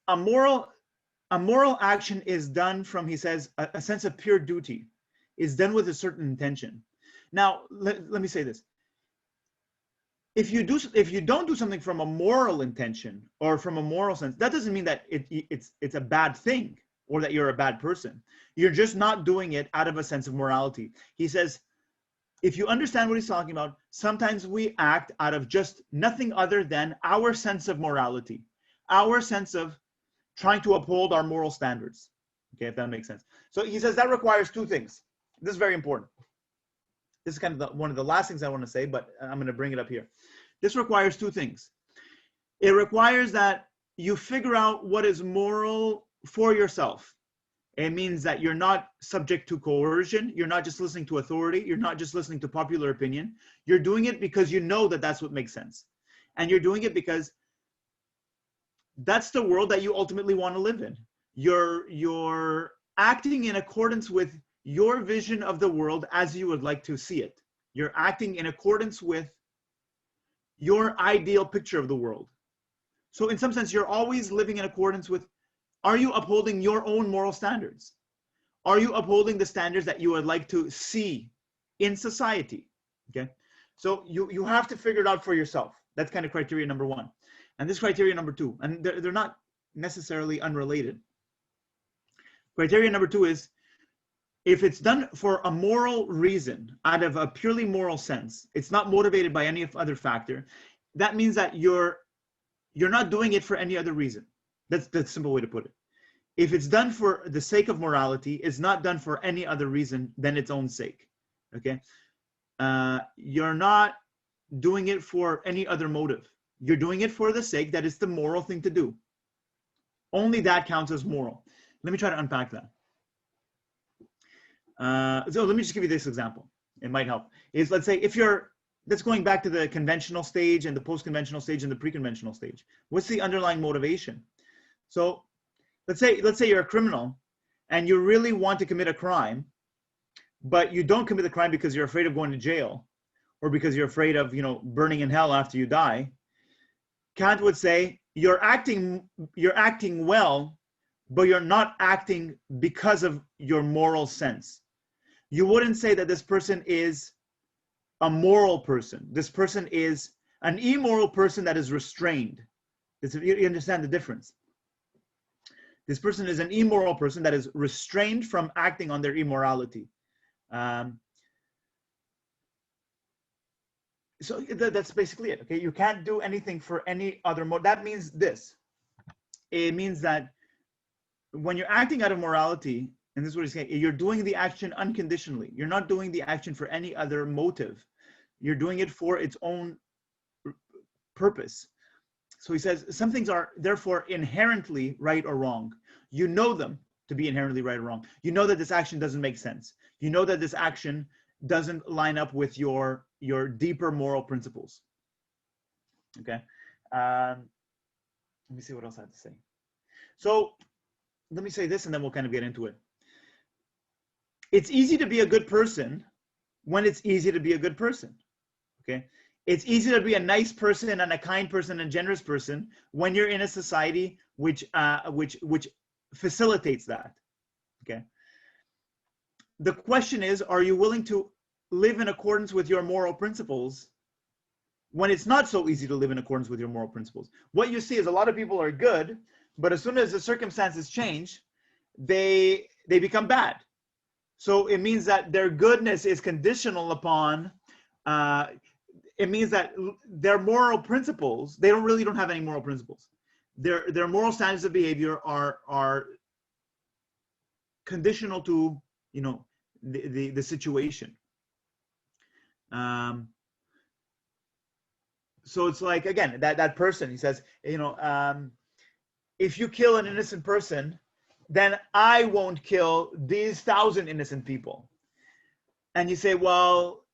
a moral action is done from, he says, a sense of pure duty, is done with a certain intention. Now, let me say this. If you don't do something from a moral intention or from a moral sense, that doesn't mean that it's a bad thing or that you're a bad person. You're just not doing it out of a sense of morality. He says, if you understand what he's talking about, sometimes we act out of just nothing other than our sense of morality, our sense of trying to uphold our moral standards. Okay, if that makes sense. So he says that requires two things. This is very important. This is kind of one of the last things I want to say, but I'm going to bring it up here. This requires two things. It requires that you figure out what is moral for yourself. It means that you're not subject to coercion. You're not just listening to authority. You're not just listening to popular opinion. You're doing it because you know that that's what makes sense. And you're doing it because that's the world that you ultimately want to live in. You're acting in accordance with your vision of the world as you would like to see it. You're acting in accordance with your ideal picture of the world. So in some sense, you're always living in accordance with, are you upholding your own moral standards? Are you upholding the standards that you would like to see in society? Okay, so you have to figure it out for yourself. That's kind of criteria number one. And this criteria number two, and they're not necessarily unrelated. Criteria number two is, if it's done for a moral reason, out of a purely moral sense, it's not motivated by any other factor, that means that you're not doing it for any other reason. That's the simple way to put it. If it's done for the sake of morality, it's not done for any other reason than its own sake. Okay? You're not doing it for any other motive. You're doing it for the sake that it's the moral thing to do. Only that counts as moral. Let me try to unpack that. So let me just give you this example. It might help. Is, let's say, that's going back to the conventional stage and the post-conventional stage and the pre-conventional stage. What's the underlying motivation? So let's say you're a criminal and you really want to commit a crime, but you don't commit the crime because you're afraid of going to jail or because you're afraid of, burning in hell after you die. Kant would say you're acting well, but you're not acting because of your moral sense. You wouldn't say that this person is a moral person. This person is an immoral person that is restrained. You understand the difference? This person is an immoral person that is restrained from acting on their immorality. So that's basically it. Okay, you can't do anything for any other mode. That means this. It means that when you're acting out of morality, and this is what he's saying, you're doing the action unconditionally. You're not doing the action for any other motive. You're doing it for its own purpose. So he says some things are therefore inherently right or wrong. You know them to be inherently right or wrong. You know that this action doesn't make sense. You know that this action doesn't line up with your deeper moral principles. Okay. Let me see what else I have to say. So let me say this and then we'll kind of get into it. It's easy to be a good person when it's easy to be a good person. Okay. It's easy to be a nice person and a kind person and generous person when you're in a society which facilitates that. Okay. The question is, are you willing to live in accordance with your moral principles when it's not so easy to live in accordance with your moral principles? What you see is a lot of people are good, but as soon as the circumstances change, they become bad. So it means that their goodness is conditional upon, it means that their moral principles, they don't have any moral principles. Their moral standards of behavior are conditional to, you know, the situation. So it's like, again, that person, he says, you know, if you kill an innocent person, then I won't kill these 1,000 innocent people. And you say, well,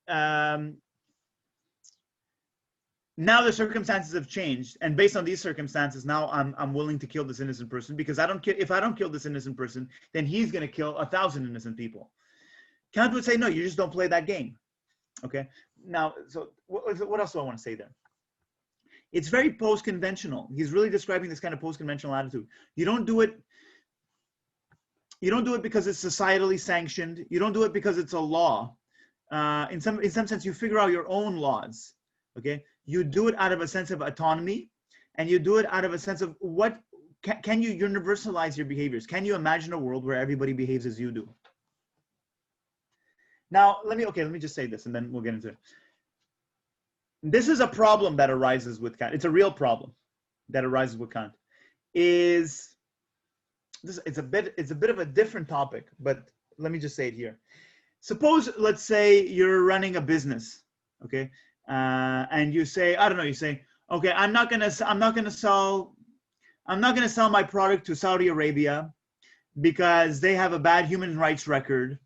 now the circumstances have changed, and based on these circumstances, now I'm willing to kill this innocent person because if I don't kill this innocent person, then he's going to kill 1,000 innocent people. Kant would say, no, you just don't play that game. Okay. Now, so what else do I want to say there? It's very post-conventional. He's really describing this kind of post-conventional attitude. You don't do it because it's societally sanctioned. You don't do it because it's a law. In some sense, you figure out your own laws. Okay. You do it out of a sense of autonomy, and you do it out of a sense of what can you universalize your behaviors? Can you imagine a world where everybody behaves as you do? Now, let me just say this, and then we'll get into it. This is a problem that arises with Kant. It's a real problem that arises with Kant. It's a bit of a different topic, but let me just say it here. Suppose, let's say you're running a business, okay, and you say, I don't know, you say, okay, I'm not gonna sell my product to Saudi Arabia because they have a bad human rights record,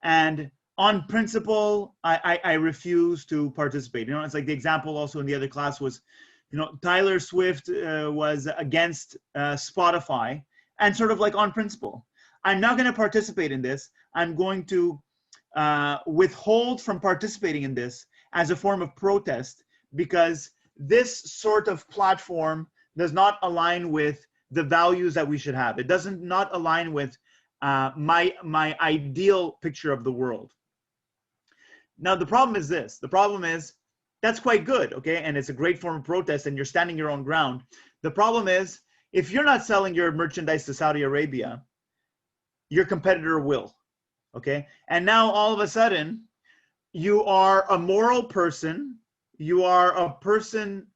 and on principle, I refuse to participate. You know, it's like the example also in the other class was, you know, Tyler Swift was against Spotify, and sort of like on principle, I'm not going to participate in this. I'm going to withhold from participating in this as a form of protest because this sort of platform does not align with the values that we should have. It doesn't not align with my ideal picture of the world. Now, the problem is this. The problem is that's quite good, okay? And it's a great form of protest and you're standing your own ground. The problem is if you're not selling your merchandise to Saudi Arabia, your competitor will, okay? And now all of a sudden, you are a moral person. You are a person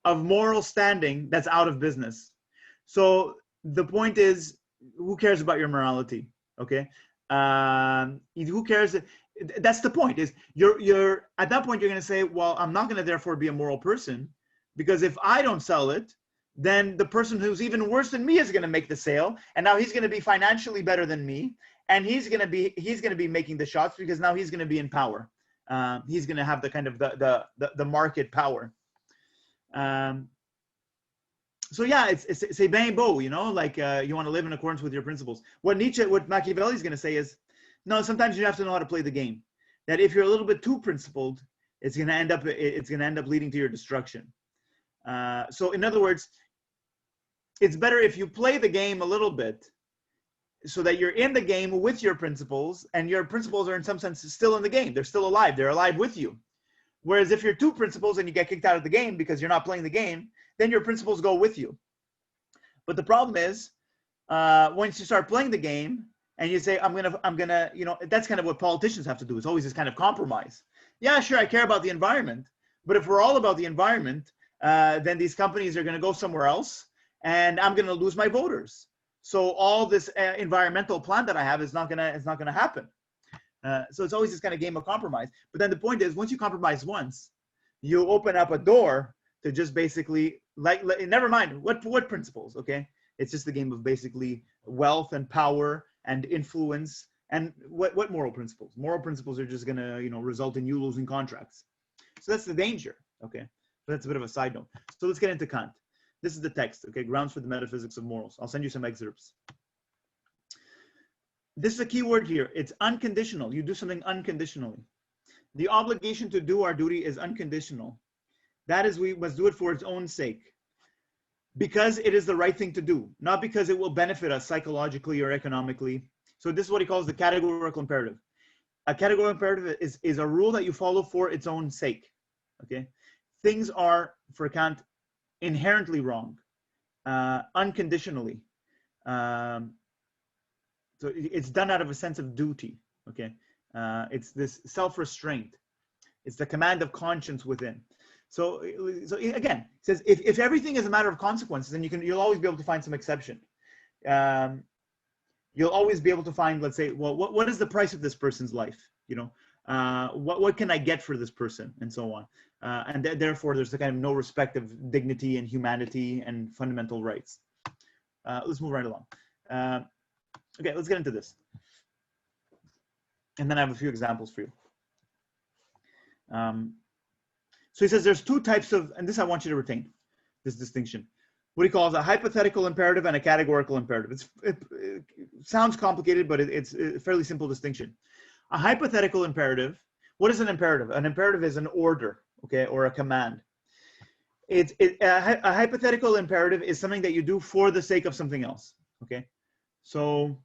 of moral standing that's out of business. So the point is, who cares about your morality, okay? Who cares? That's the point. Is you're at that point you're going to say, well, I'm not going to therefore be a moral person because if I don't sell it, then the person who's even worse than me is going to make the sale, and now he's going to be financially better than me, and he's going to be making the shots because now he's going to be in power. He's going to have the kind of the market power. So yeah, it's a bien beau, you know, like you want to live in accordance with your principles. What Machiavelli is going to say is, no, sometimes you have to know how to play the game. That if you're a little bit too principled, it's going to end up leading to your destruction. So in other words, it's better if you play the game a little bit so that you're in the game with your principles, and your principles are in some sense still in the game. They're still alive. They're alive with you. Whereas if you're two principles and you get kicked out of the game because you're not playing the game, then your principles go with you. But the problem is, once you start playing the game and you say, I'm gonna, you know, that's kind of what politicians have to do. It's always this kind of compromise. Yeah, sure, I care about the environment, but if we're all about the environment, then these companies are going to go somewhere else, and I'm going to lose my voters. So all this environmental plan that I have is not gonna happen. So it's always this kind of game of compromise. But then the point is, once you compromise once, you open up a door to just basically, like never mind what principles, okay? It's just the game of basically wealth and power and influence. And what moral principles? Moral principles are just gonna, you know, result in you losing contracts. So that's the danger, okay? But that's a bit of a side note. So let's get into Kant. This is the text, okay? Grounds for the metaphysics of morals. I'll send you some excerpts. This is a key word here. It's unconditional. You do something unconditionally. The obligation to do our duty is unconditional. That is, we must do it for its own sake, because it is the right thing to do, not because it will benefit us psychologically or economically. So this is what he calls the categorical imperative. A categorical imperative is a rule that you follow for its own sake, okay? Things are, for Kant, inherently wrong, unconditionally. So it's done out of a sense of duty, okay? It's this self-restraint. It's the command of conscience within. So again, it says if everything is a matter of consequences, then you'll always be able to find some exception. You'll always be able to find, let's say, well, what is the price of this person's life? You know, what can I get for this person, and so on. And therefore, there's the kind of no respect of dignity and humanity and fundamental rights. Let's move right along. Okay, let's get into this. And then I have a few examples for you. So he says there's two types of, and this I want you to retain, this distinction. What he calls a hypothetical imperative and a categorical imperative. It sounds complicated, but it's a fairly simple distinction. A hypothetical imperative, what is an imperative? An imperative is an order, okay, or a command. A hypothetical imperative is something that you do for the sake of something else, okay? So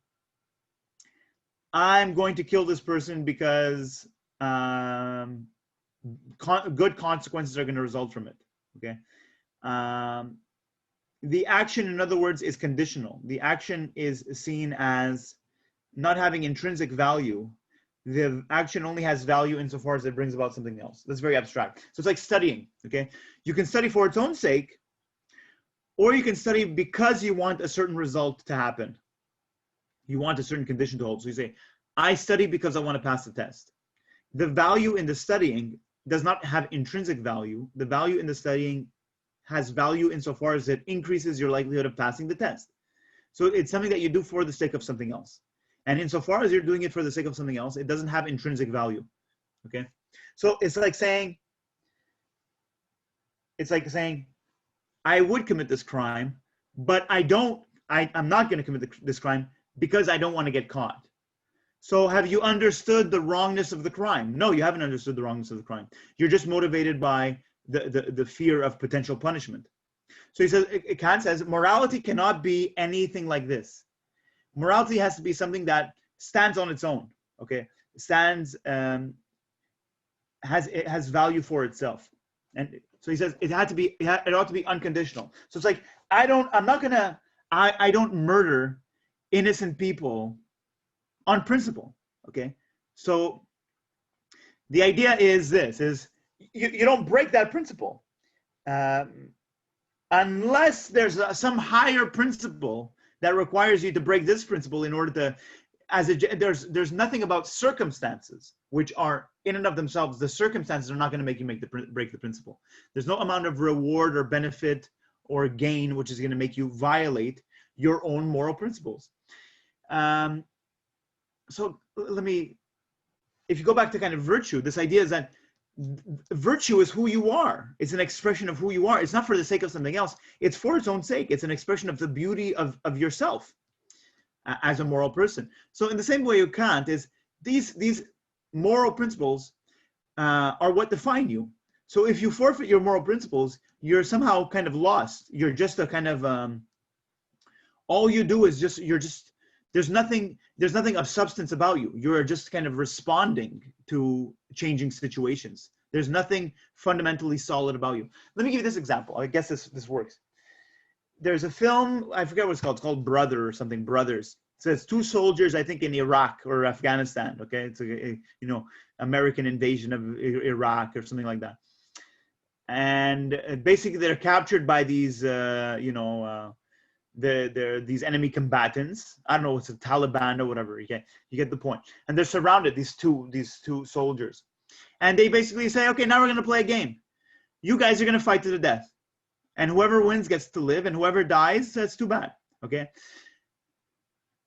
I'm going to kill this person because good consequences are going to result from it, okay? The action, in other words, is conditional. The action is seen as not having intrinsic value. The action only has value insofar as it brings about something else. That's very abstract. So it's like studying, okay? You can study for its own sake, or you can study because you want a certain result to happen. You want a certain condition to hold. So you say, I study because I want to pass the test. The value in the studying does not have intrinsic value. The value in the studying has value insofar as it increases your likelihood of passing the test. So it's something that you do for the sake of something else. And insofar as you're doing it for the sake of something else, it doesn't have intrinsic value, okay? So it's like saying, I would commit this crime, but I'm not going to commit this crime because I don't want to get caught. So have you understood the wrongness of the crime? No, you haven't understood the wrongness of the crime. You're just motivated by the fear of potential punishment. So he says, Kant says, morality cannot be anything like this. Morality has to be something that stands on its own, okay? It has value for itself. And so he says it ought to be unconditional. So it's like, I don't murder innocent people on principle, okay? So the idea is this, you don't break that principle unless there's some higher principle that requires you to break this principle in order to, there's nothing about circumstances which are in and of themselves, the circumstances are not going to make you break the principle. There's no amount of reward or benefit or gain which is going to make you violate your own moral principles. So if you go back to kind of virtue, this idea is that virtue is who you are. It's an expression of who you are. It's not for the sake of something else. It's for its own sake. It's an expression of the beauty of yourself as a moral person. So in the same way with Kant is these moral principles are what define you. So if you forfeit your moral principles, you're somehow kind of lost. You're just a kind of, all you do is there's nothing of substance about you. You're just kind of responding to changing situations. There's nothing fundamentally solid about you. Let me give you this example. I guess this works. there's a film, I forget what it's called. It's called Brother or something, Brothers. It says two soldiers, I think in Iraq or Afghanistan. Okay. It's a American invasion of Iraq or something like that. And basically they're captured by these, these enemy combatants. I don't know, it's a Taliban or whatever. You get the point. And they're surrounded, these two soldiers. And they basically say, okay, now we're going to play a game. You guys are going to fight to the death. And whoever wins gets to live, and whoever dies, that's too bad. Okay.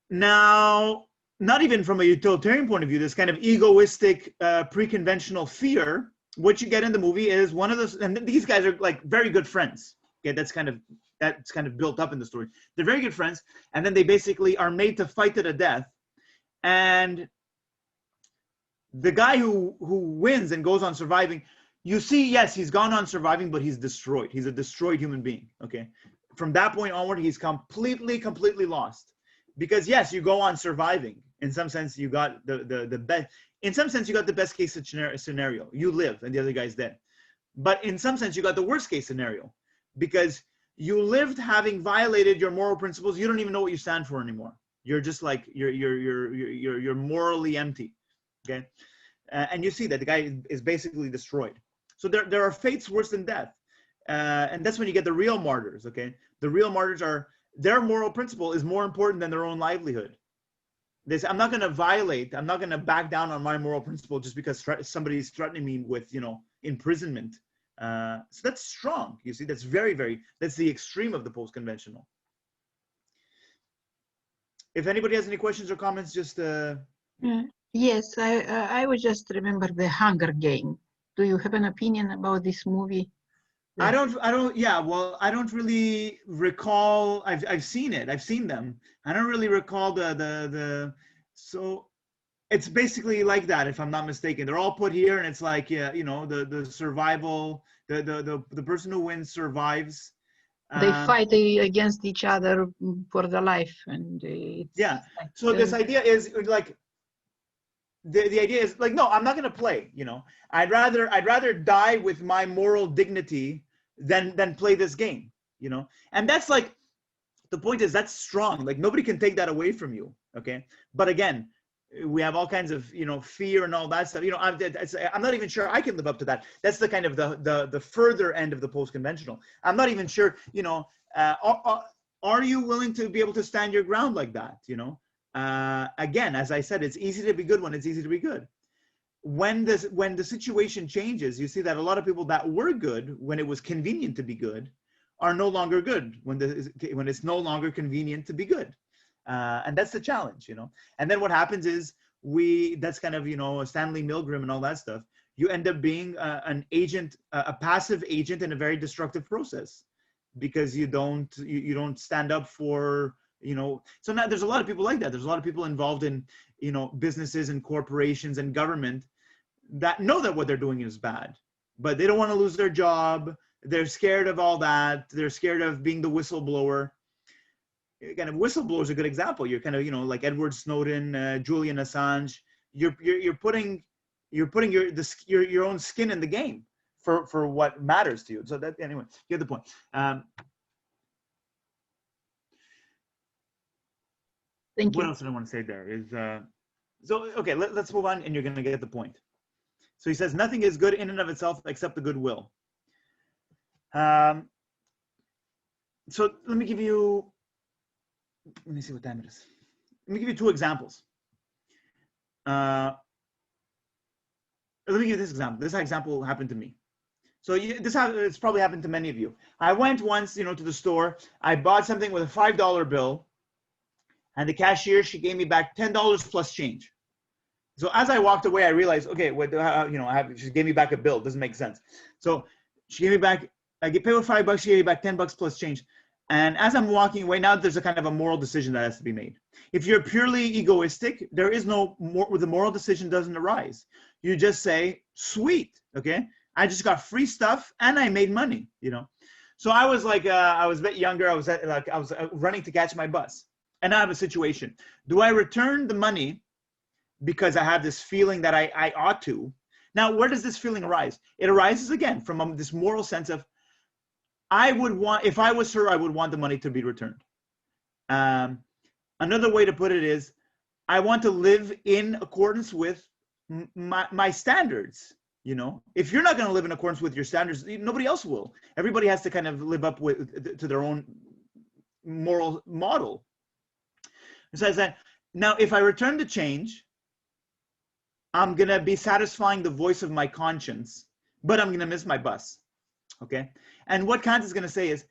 Now, not even from a utilitarian point of view, this kind of egoistic, pre-conventional fear, what you get in the movie is one of those, and these guys are like very good friends. Okay, that's kind of built up in the story. They're very good friends, and then they basically are made to fight to the death. And the guy who wins and goes on surviving, you see, yes, he's gone on surviving, but he's destroyed. He's a destroyed human being. Okay, from that point onward, he's completely lost. Because yes, you go on surviving. In some sense, you got the best. In some sense, you got the best case scenario. You live, and the other guy's dead. But in some sense, you got the worst case scenario, because you lived having violated your moral principles. You don't even know what you stand for anymore. You're just like you're morally empty. Okay, and you see that the guy is basically destroyed. So there are fates worse than death, and that's when you get the real martyrs. Okay, the real martyrs are, their moral principle is more important than their own livelihood. They say, I'm not going to back down on my moral principle just because somebody's threatening me with, imprisonment. So that's strong. You see, that's that's the extreme of the post-conventional. If anybody has any questions or comments, just... Yes, I would just remember the Hunger Game. Do you have an opinion about this movie? I don't really recall. I've seen it. I've seen them. I don't really recall so it's basically like that, if I'm not mistaken. They're all put here, and it's like, the survival, the person who wins survives. They fight against each other for their life, and so this idea is like, the idea is like, no, I'm not going to play, I'd rather die with my moral dignity than play this game, and that's like, the point is, that's strong. Like, nobody can take that away from you. Okay. But again, we have all kinds of, fear and all that stuff. I'm not even sure I can live up to that. That's the kind of the further end of the post-conventional. I'm not even sure, are you willing to be able to stand your ground like that? Again, as I said, it's easy to be good when it's easy to be good. When the situation changes, you see that a lot of people that were good when it was convenient to be good are no longer good when it's no longer convenient to be good. And that's the challenge, And then what happens is that's kind of, Stanley Milgram and all that stuff. You end up being an agent, a passive agent in a very destructive process, because you don't stand up for, so now there's a lot of people like that. There's a lot of people involved in, businesses and corporations and government that know that what they're doing is bad, but they don't want to lose their job. They're scared of all that. They're scared of being the whistleblower. Kind of whistleblower is a good example. You're kind of, like Edward Snowden, Julian Assange. You're putting your own skin in the game for what matters to you. So that, anyway, you get the point. Thank you. What else did I want to say there? So okay, let's move on, and you're going to get the point. So he says, nothing is good in and of itself except the good will. So let me see what time it is. Let me give you two examples. Let me give you this example. This example happened to me. So it's probably happened to many of you. I went once, to the store. I bought something with a $5 bill, and the cashier, she gave me back $10 plus change. So as I walked away, I realized, okay, she gave me back a bill. It doesn't make sense. So she gave me back, I get paid with $5, she gave me back $10 plus change. And as I'm walking away, now there's a kind of a moral decision that has to be made. If you're purely egoistic, there is no more, the moral decision doesn't arise. You just say, sweet, okay? I just got free stuff and I made money, So I was like, I was a bit younger. I was running to catch my bus. And I have a situation. Do I return the money because I have this feeling that I ought to? Now, where does this feeling arise? It arises again from this moral sense of, I would want, if I was her, I would want the money to be returned. Another way to put it is, I want to live in accordance with my standards. You know, if you're not going to live in accordance with your standards, nobody else will. Everybody has to kind of live up to their own moral model. It says that now, if I return the change, I'm going to be satisfying the voice of my conscience, but I'm going to miss my bus. Okay. And what Kant is going to say is,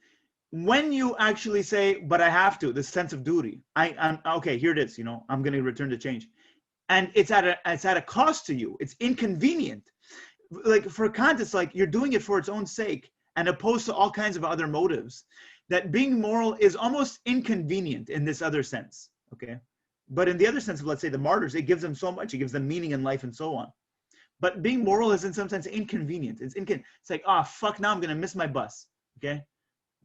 when you actually say, but I have to, the sense of duty, I'm okay, here it is, you know, I'm going to return the change. And it's at a cost to you. It's inconvenient. Like for Kant, it's like you're doing it for its own sake and opposed to all kinds of other motives. That being moral is almost inconvenient in this other sense. Okay. But in the other sense of, let's say, the martyrs, it gives them so much. It gives them meaning in life and so on. But being moral is in some sense inconvenient. It's like, oh, fuck, now I'm going to miss my bus. Okay.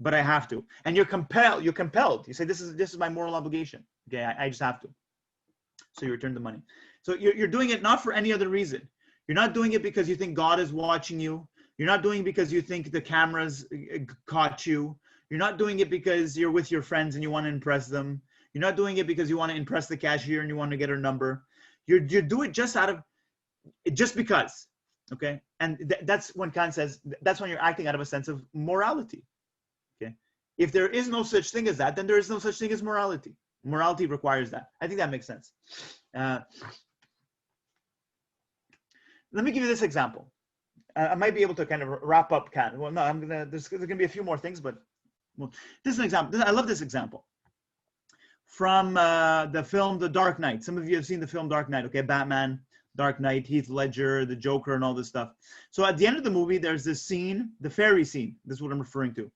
But I have to. And you're compelled. You say, this is my moral obligation. Okay. I just have to. So you return the money. So you're doing it not for any other reason. You're not doing it because you think God is watching you. You're not doing it because you think the cameras caught you. You're not doing it because you're with your friends and you want to impress them. You're not doing it because you want to impress the cashier and you want to get her number. You do it just because. Okay. And that's when Kant says, that's when you're acting out of a sense of morality. Okay. If there is no such thing as that, then there is no such thing as morality. Morality requires that. I think that makes sense. Let me give you this example. I might be able to kind of wrap up Kant. Well, no, there's going to be a few more things, but well, this is an example. I love this example from the film The Dark Knight. Some of you have seen the film Dark Knight, okay? Batman, Dark Knight, Heath Ledger, the Joker, and all this stuff. So at the end of the movie, there's this scene, the fairy scene. This is what I'm referring to.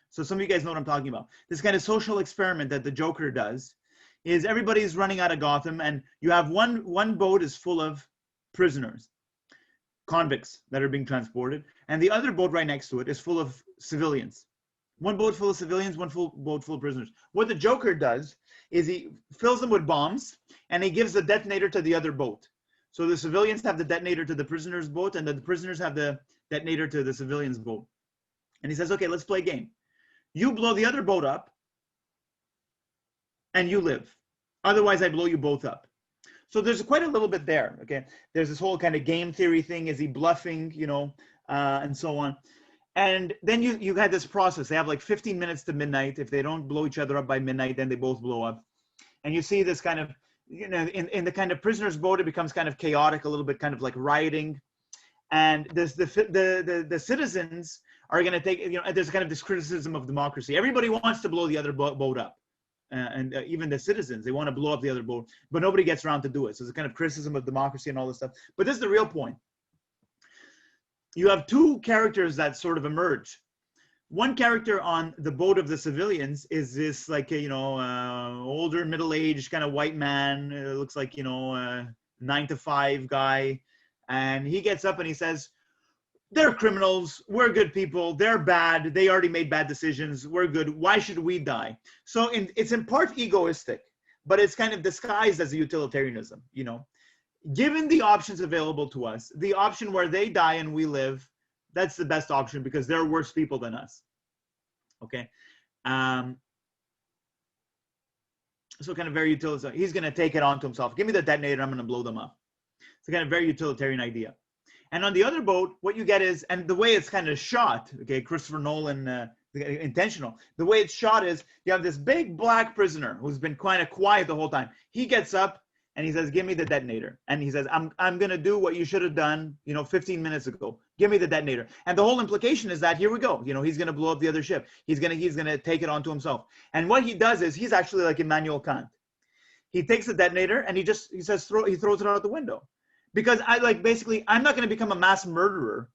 So some of you guys know what I'm talking about. This kind of social experiment that the Joker does is everybody's running out of Gotham, and you have one boat is full of prisoners, convicts that are being transported, and the other boat right next to it is full of civilians. One boat full of civilians, one boat full of prisoners. What the Joker does is he fills them with bombs, and he gives the detonator to the other boat. So the civilians have the detonator to the prisoners' boat, and the prisoners have the detonator to the civilians' boat. And he says, okay, let's play a game. You blow the other boat up, and you live. Otherwise, I blow you both up. So there's quite a little bit there, okay? There's this whole kind of game theory thing. Is he bluffing, you know, and so on. And then you had this process. They have like 15 minutes to midnight. If they don't blow each other up by midnight, then they both blow up. And you see this kind of, you know, in the kind of prisoner's boat, it becomes kind of chaotic, a little bit kind of like rioting. And the citizens are going to take, you know, there's kind of this criticism of democracy. Everybody wants to blow the other boat up. And even the citizens, they want to blow up the other boat, but nobody gets around to do it. So it's a kind of criticism of democracy and all this stuff. But this is the real point. You have two characters that sort of emerge. One character on the boat of the civilians is this like, you know, older, middle-aged kind of white man. Looks like, you know, 9-to-5 guy. And he gets up and he says, they're criminals, we're good people, they're bad, they already made bad decisions, we're good, why should we die? So it's in part egoistic, but it's kind of disguised as a utilitarianism, you know. Given the options available to us, the option where they die and we live, that's the best option because they're worse people than us, okay? So kind of very utilitarian. He's gonna take it onto himself. Give me the detonator, I'm gonna blow them up. It's a kind of very utilitarian idea. And on the other boat, what you get is, and the way it's kind of shot, okay, Christopher Nolan, intentional. The way it's shot is, you have this big black prisoner who's been kind of quiet the whole time. He gets up and he says, give me the detonator. And he says, I'm going to do what you should have done, you know, 15 minutes ago. Give me the detonator. And the whole implication is that, here we go. You know, he's going to blow up the other ship. He's going to take it onto himself. And what he does is, he's actually like Immanuel Kant. He takes the detonator and he throws it out the window. Because basically, I'm not going to become a mass murderer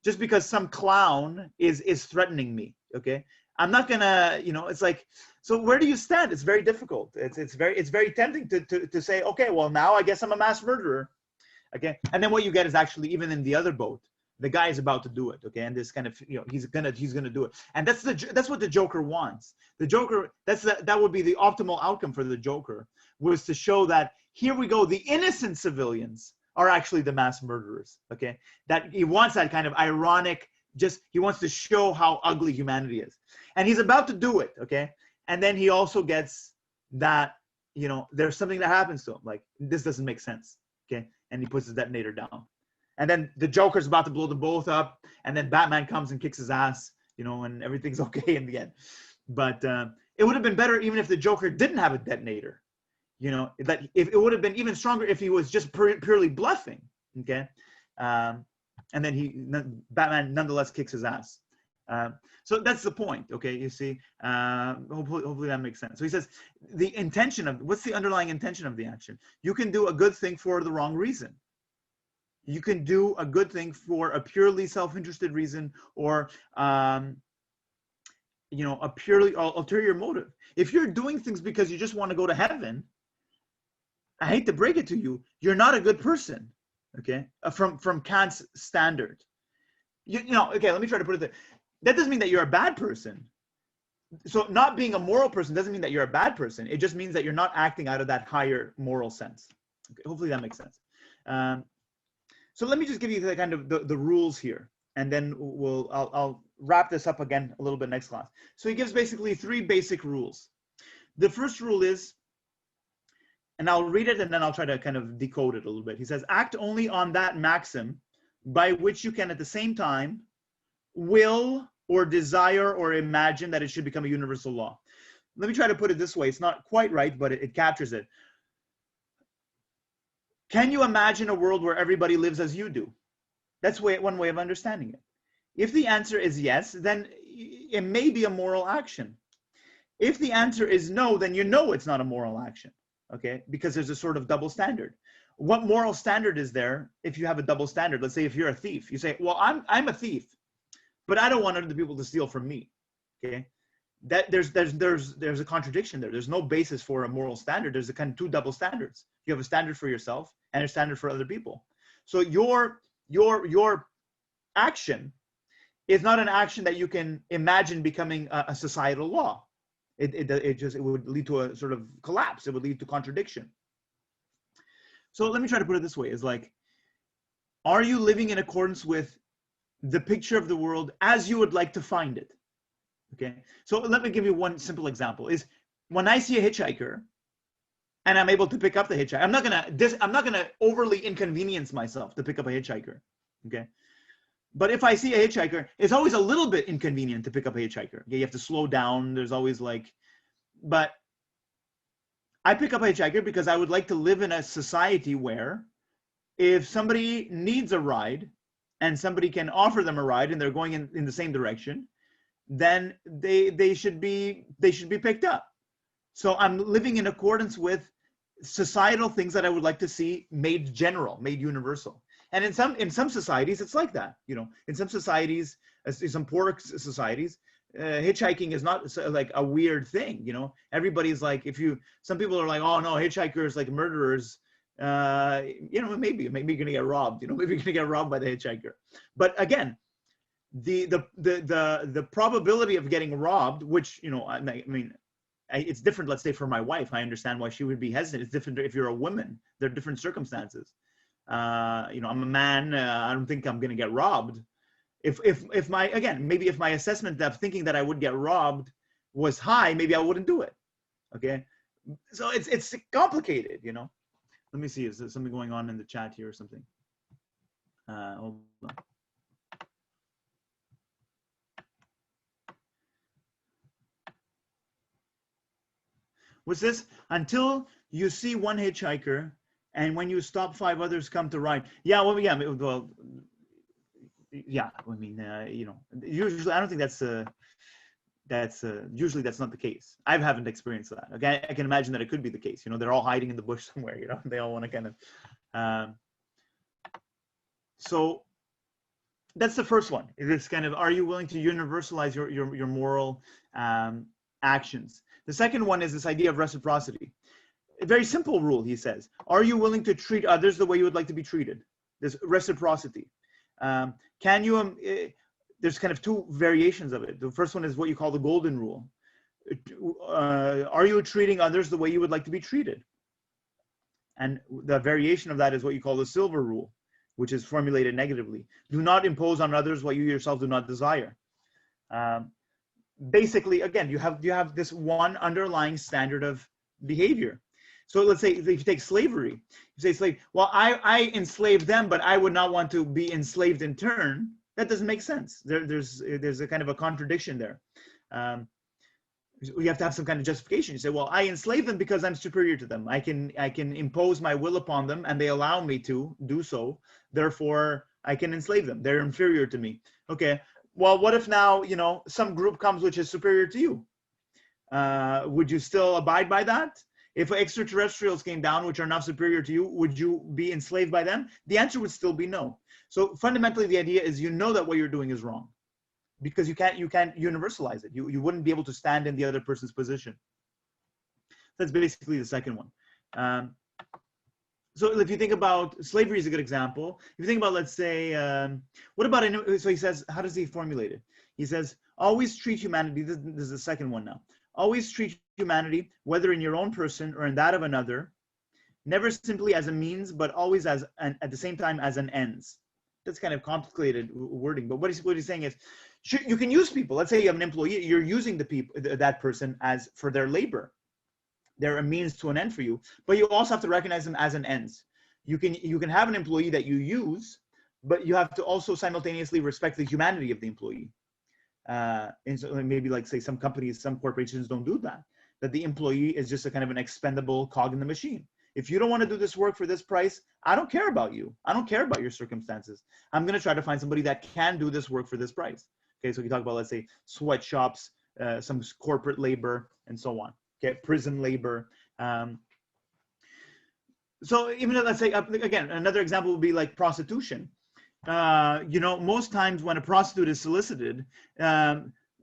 just because some clown is threatening me, okay? I'm not going to, you know, it's like, so where do you stand? It's very difficult. It's very tempting to say, okay, well, now I guess I'm a mass murderer, okay? And then what you get is actually, even in the other boat, the guy is about to do it, okay? And this kind of, you know, he's gonna do it. And that's what the Joker wants. The Joker, that would be the optimal outcome for the Joker, was to show that, here we go, the innocent civilians are actually the mass murderers, okay? That he wants that kind of ironic he wants to show how ugly humanity is. And he's about to do it, okay? And then he also gets that, you know, there's something that happens to him, like, this doesn't make sense, okay? And he puts his detonator down. And then the Joker's about to blow them both up, and then Batman comes and kicks his ass, you know, and everything's okay in the end. But it would have been better even if the Joker didn't have a detonator, you know, that if it would have been even stronger if he was just purely bluffing, okay? And then Batman nonetheless kicks his ass. So that's the point, okay? You see, hopefully that makes sense. So he says the intention of, what's the underlying intention of the action? You can do a good thing for the wrong reason. You can do a good thing for a purely self-interested reason, or you know, a purely ulterior motive. If you're doing things because you just want to go to heaven, I hate to break it to you, you're not a good person, okay? From Kant's standard. You know, okay, let me try to put it there. That doesn't mean that you're a bad person. So not being a moral person doesn't mean that you're a bad person. It just means that you're not acting out of that higher moral sense. Okay, hopefully that makes sense. So let me just give you the kind of the rules here, and then I'll wrap this up again a little bit next class. So he gives basically 3 basic rules. The first rule is, and I'll read it and then I'll try to kind of decode it a little bit. He says, act only on that maxim by which you can at the same time will or desire or imagine that it should become a universal law. Let me try to put it this way. It's not quite right, but it captures it. Can you imagine a world where everybody lives as you do? That's one way of understanding it. If the answer is yes, then it may be a moral action. If the answer is no, then you know it's not a moral action, okay? Because there's a sort of double standard. What moral standard is there if you have a double standard? Let's say if you're a thief, you say, well, I'm a thief, but I don't want other people to steal from me, okay? That there's a contradiction there. There's no basis for a moral standard. There's a kind of 2 double standards. You have a standard for yourself and a standard for other people. So your action is not an action that you can imagine becoming a societal law. It would lead to a sort of collapse. It would lead to contradiction. So let me try to put it this way: is like, are you living in accordance with the picture of the world as you would like to find it? Okay, so let me give you one simple example. Is when I see a hitchhiker and I'm able to pick up the hitchhiker, I'm not gonna overly inconvenience myself to pick up a hitchhiker, okay? But if I see a hitchhiker, it's always a little bit inconvenient to pick up a hitchhiker. Okay? You have to slow down. There's always like, but I pick up a hitchhiker because I would like to live in a society where if somebody needs a ride and somebody can offer them a ride and they're going in the same direction, then they should be picked up. So I'm living in accordance with societal things that I would like to see made general, made universal. And in some societies, it's like that. You know, in some societies, in some poor societies, hitchhiking is not like a weird thing. You know, everybody's like, some people are like, oh no, hitchhikers like murderers. You know, maybe you're gonna get robbed. You know, maybe you're gonna get robbed by the hitchhiker. But again, the probability of getting robbed, which, you know, I mean, it's different. Let's say for my wife, I understand why she would be hesitant. It's different if you're a woman. There are different circumstances. You know, I'm a man. I don't think I'm going to get robbed. If my assessment of thinking that I would get robbed was high, maybe I wouldn't do it. Okay, so it's complicated. You know, let me see. Is there something going on in the chat here or something? Hold on. What's this? Until you see one hitchhiker, and when you stop, 5 others come to ride. Yeah, well, yeah, well, yeah. I mean, you know, usually I don't think usually that's not the case. I haven't experienced that. Okay, I can imagine that it could be the case. You know, they're all hiding in the bush somewhere. You know, they all want to kind of. So that's the first one. It's kind of, are you willing to universalize your moral actions? The second one is this idea of reciprocity. A very simple rule, he says. Are you willing to treat others the way you would like to be treated? There's reciprocity. Can you, there's kind of 2 variations of it. The first one is what you call the golden rule. Are you treating others the way you would like to be treated? And the variation of that is what you call the silver rule. which is formulated negatively. Do not impose on others what you yourself do not desire. Basically, again, you have this one underlying standard of behavior. So let's say if you take slavery, you say slave, well, I enslaved them, but I would not want to be enslaved in turn. That doesn't make sense. There's a kind of a contradiction there. You have to have some kind of justification. You say, well, I enslave them because I'm superior to them. I can impose my will upon them and they allow me to do so. Therefore, I can enslave them. They're inferior to me. Okay. Well, what if now, some group comes which is superior to you? Would you still abide by that? If extraterrestrials came down, which are now superior to you, would you be enslaved by them? The answer would still be no. So fundamentally, the idea is that what you're doing is wrong, because you can't universalize it. You wouldn't be able to stand in the other person's position. That's basically the second one. So if you think about slavery is a good example. If you think about, let's say, what about, so he says, how does he formulate it? He says, always treat humanity, this is the second one now. Always treat humanity, whether in your own person or in that of another, never simply as a means, but always as at the same time as an ends. That's kind of complicated wording, but what he's saying is, you can use people. Let's say you have an employee, you're using that person as for their labor. They're a means to an end for you, but you also have to recognize them as an ends. You can have an employee that you use, but you have to also simultaneously respect the humanity of the employee. And so maybe, like, say, some companies, some corporations don't do that. That the employee is just a kind of an expendable cog in the machine. If you don't want to do this work for this price, I don't care about you. I don't care about your circumstances. I'm going to try to find somebody that can do this work for this price. Okay, so we talk about, let's say, sweatshops, some corporate labor, and so on. Okay, prison labor. So even let's say, again, another example would be like prostitution. Most times when a prostitute is solicited,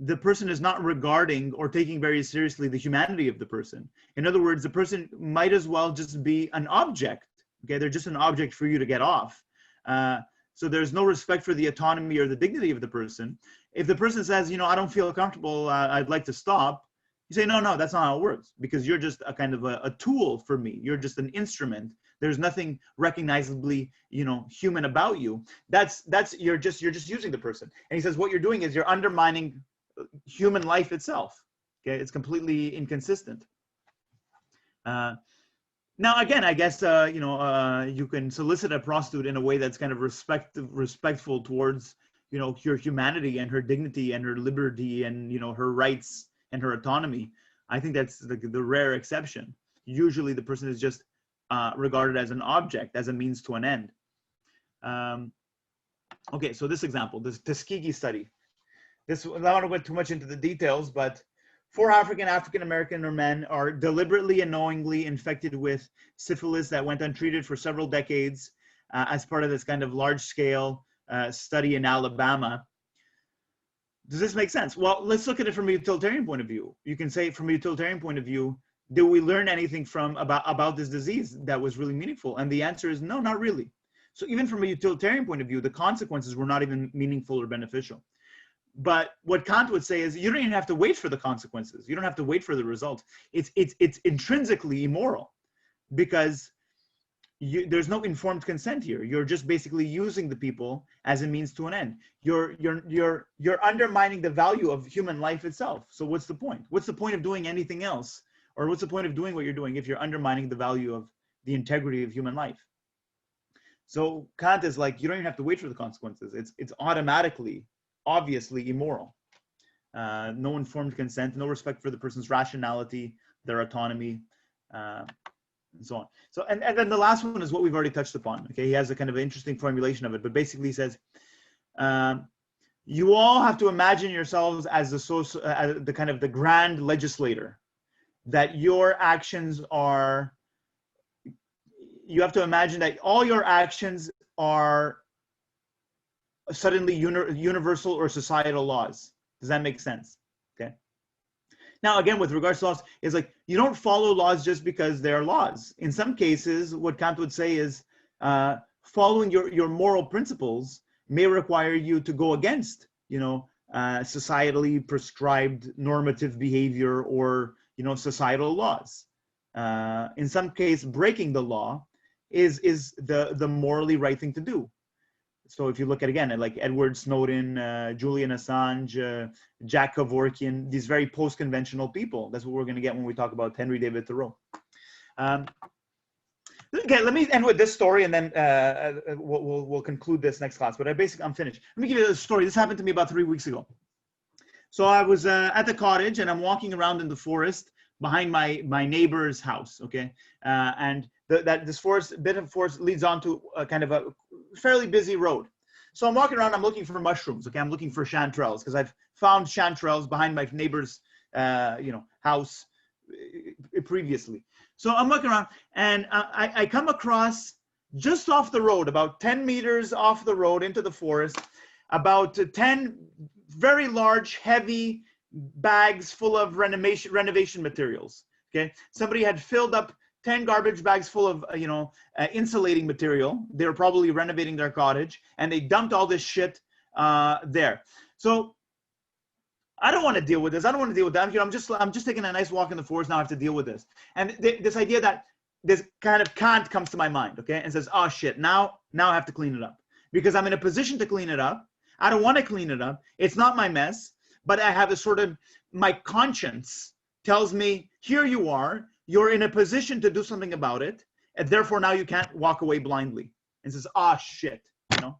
the person is not regarding or taking very seriously the humanity of the person. In other words, the person might as well just be an object. Okay, they're just an object for you to get off. So there's no respect for the autonomy or the dignity of the person. If the person says, I don't feel comfortable, I'd like to stop, you say, no, that's not how it works, because you're just a kind of a tool for me. You're just an instrument. There's nothing recognizably, human about you. You're just using the person. And he says, what you're doing is you're undermining human life itself. Okay, it's completely inconsistent. Now, again, I guess you can solicit a prostitute in a way that's kind of respectful towards your humanity and her dignity and her liberty and her rights and her autonomy. I think that's the rare exception. Usually, the person is just regarded as an object, as a means to an end. Okay, so this example, this Tuskegee study. I don't want to go too much into the details, but 4 African American men are deliberately and knowingly infected with syphilis that went untreated for several decades as part of this kind of large-scale study in Alabama. Does this make sense? Well, let's look at it from a utilitarian point of view. You can say, from a utilitarian point of view, did we learn anything about this disease that was really meaningful? And the answer is no, not really. So even from a utilitarian point of view, the consequences were not even meaningful or beneficial. But what Kant would say is, you don't even have to wait for the consequences. You don't have to wait for the results. It's intrinsically immoral, because there's no informed consent here. You're just basically using the people as a means to an end. You're undermining the value of human life itself. So what's the point? What's the point of doing anything else? Or what's the point of doing what you're doing if you're undermining the value of the integrity of human life? So Kant is like, you don't even have to wait for the consequences. It's automatically, obviously immoral. No informed consent, no respect for the person's rationality, their autonomy, and so on. So, and then the last one is what we've already touched upon. Okay, he has a kind of interesting formulation of it, but basically he says, you all have to imagine yourselves as the kind of the grand legislator, that your actions are, you have to imagine that all your actions are suddenly universal or societal laws. Does that make sense? Okay. Now, again, with regards to laws, it's like, you don't follow laws just because they're laws. In some cases, what Kant would say is, following your moral principles may require you to go against, societally prescribed normative behavior or, societal laws. In some case, breaking the law is the morally right thing to do. so if you look at, again, like Edward Snowden, Julian Assange, Jack Kevorkian, these very post-conventional people, that's what we're going to get when we talk about Henry David Thoreau. Okay, let me end with this story, and then we'll conclude this next class. But I'm finished. Let me give you a story. This happened to me about 3 weeks ago. So I was at the cottage, and I'm walking around in the forest behind my neighbor's house. Okay, and this bit of forest leads onto a kind of a fairly busy road. So I'm walking around. I'm looking for mushrooms. Okay, I'm looking for chanterelles because I've found chanterelles behind my neighbor's house previously. So I'm looking around, and I come across, just off the road, about 10 meters off the road into the forest, about 10 very large, heavy bags full of renovation materials. Okay, somebody had filled up 10 garbage bags full of insulating material. They were probably renovating their cottage, and they dumped all this shit there. So I don't want to deal with this. I don't want to deal with that. I'm just taking a nice walk in the forest. Now I have to deal with this. And this idea that this kind of Kant comes to my mind, okay, and says, oh shit, now I have to clean it up because I'm in a position to clean it up. I don't want to clean it up. It's not my mess, but I have a sort of, my conscience tells me, here you are, you're in a position to do something about it, and therefore now you can't walk away blindly. And says, ah, shit,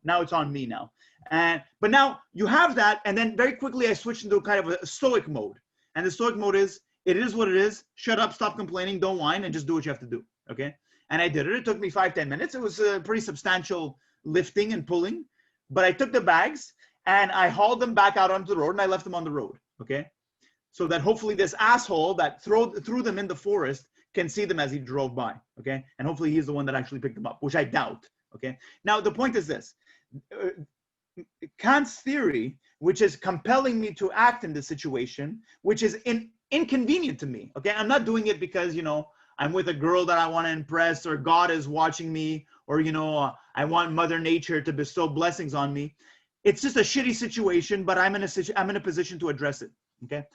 now it's on me now. But now you have that, and then very quickly I switched into kind of a stoic mode. And the stoic mode is, it is what it is. Shut up, stop complaining, don't whine, and just do what you have to do, okay? And I did it. It took me 5-10 minutes. It was a pretty substantial lifting and pulling. But I took the bags, and I hauled them back out onto the road, and I left them on the road, okay? So that hopefully this asshole that threw them in the forest can see them as he drove by, okay? And hopefully he's the one that actually picked them up, which I doubt, okay? Now, the point is this. Kant's theory, which is compelling me to act in this situation, which is inconvenient to me, okay? I'm not doing it because, I'm with a girl that I want to impress, or God is watching me, or, I want Mother Nature to bestow blessings on me. It's just a shitty situation, but I'm in a position to address it, okay?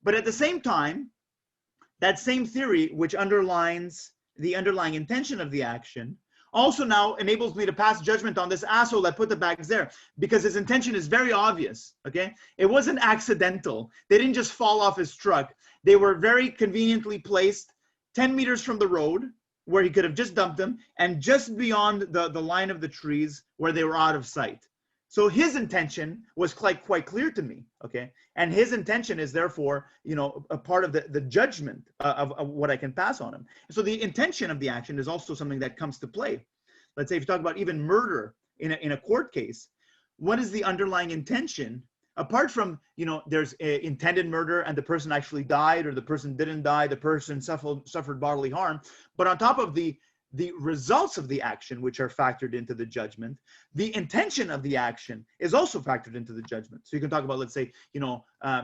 But at the same time, that same theory, which underlines the underlying intention of the action, also now enables me to pass judgment on this asshole that put the bags there, because his intention is very obvious, okay? It wasn't accidental. They didn't just fall off his truck. They were very conveniently placed 10 meters from the road, where he could have just dumped them, and just beyond the line of the trees where they were out of sight. So his intention was quite clear to me, okay? And his intention is therefore, a part of the judgment of what I can pass on him. So the intention of the action is also something that comes to play. Let's say if you talk about even murder in a court case, what is the underlying intention? Apart from, there's intended murder and the person actually died, or the person didn't die, the person suffered bodily harm. But on top of the results of the action, which are factored into the judgment, the intention of the action is also factored into the judgment. So you can talk about, let's say,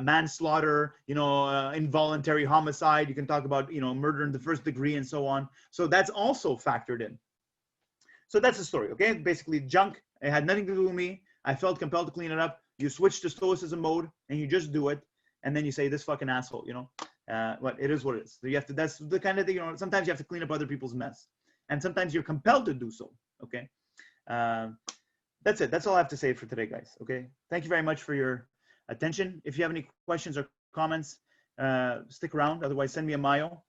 manslaughter, involuntary homicide. You can talk about, murder in the first degree and so on. So that's also factored in. So that's the story, okay? Basically junk. It had nothing to do with me. I felt compelled to clean it up. You switch to stoicism mode and you just do it. And then you say, this fucking asshole, what it is what it is. So you have to, that's the kind of thing, sometimes you have to clean up other people's mess. And sometimes you're compelled to do so, okay? That's it. That's all I have to say for today, guys, okay? Thank you very much for your attention. If you have any questions or comments, stick around. Otherwise, send me a mail.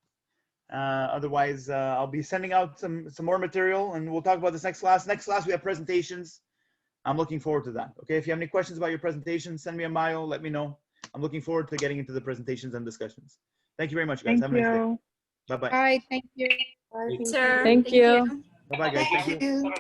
Otherwise, I'll be sending out some more material, and we'll talk about this next class. Next class, we have presentations. I'm looking forward to that, okay? If you have any questions about your presentation, send me a mail. Let me know. I'm looking forward to getting into the presentations and discussions. Thank you very much, guys. Have a nice day. Bye-bye. Bye. Thank you. Sir. Thank you. Bye-bye, guys. Thank you.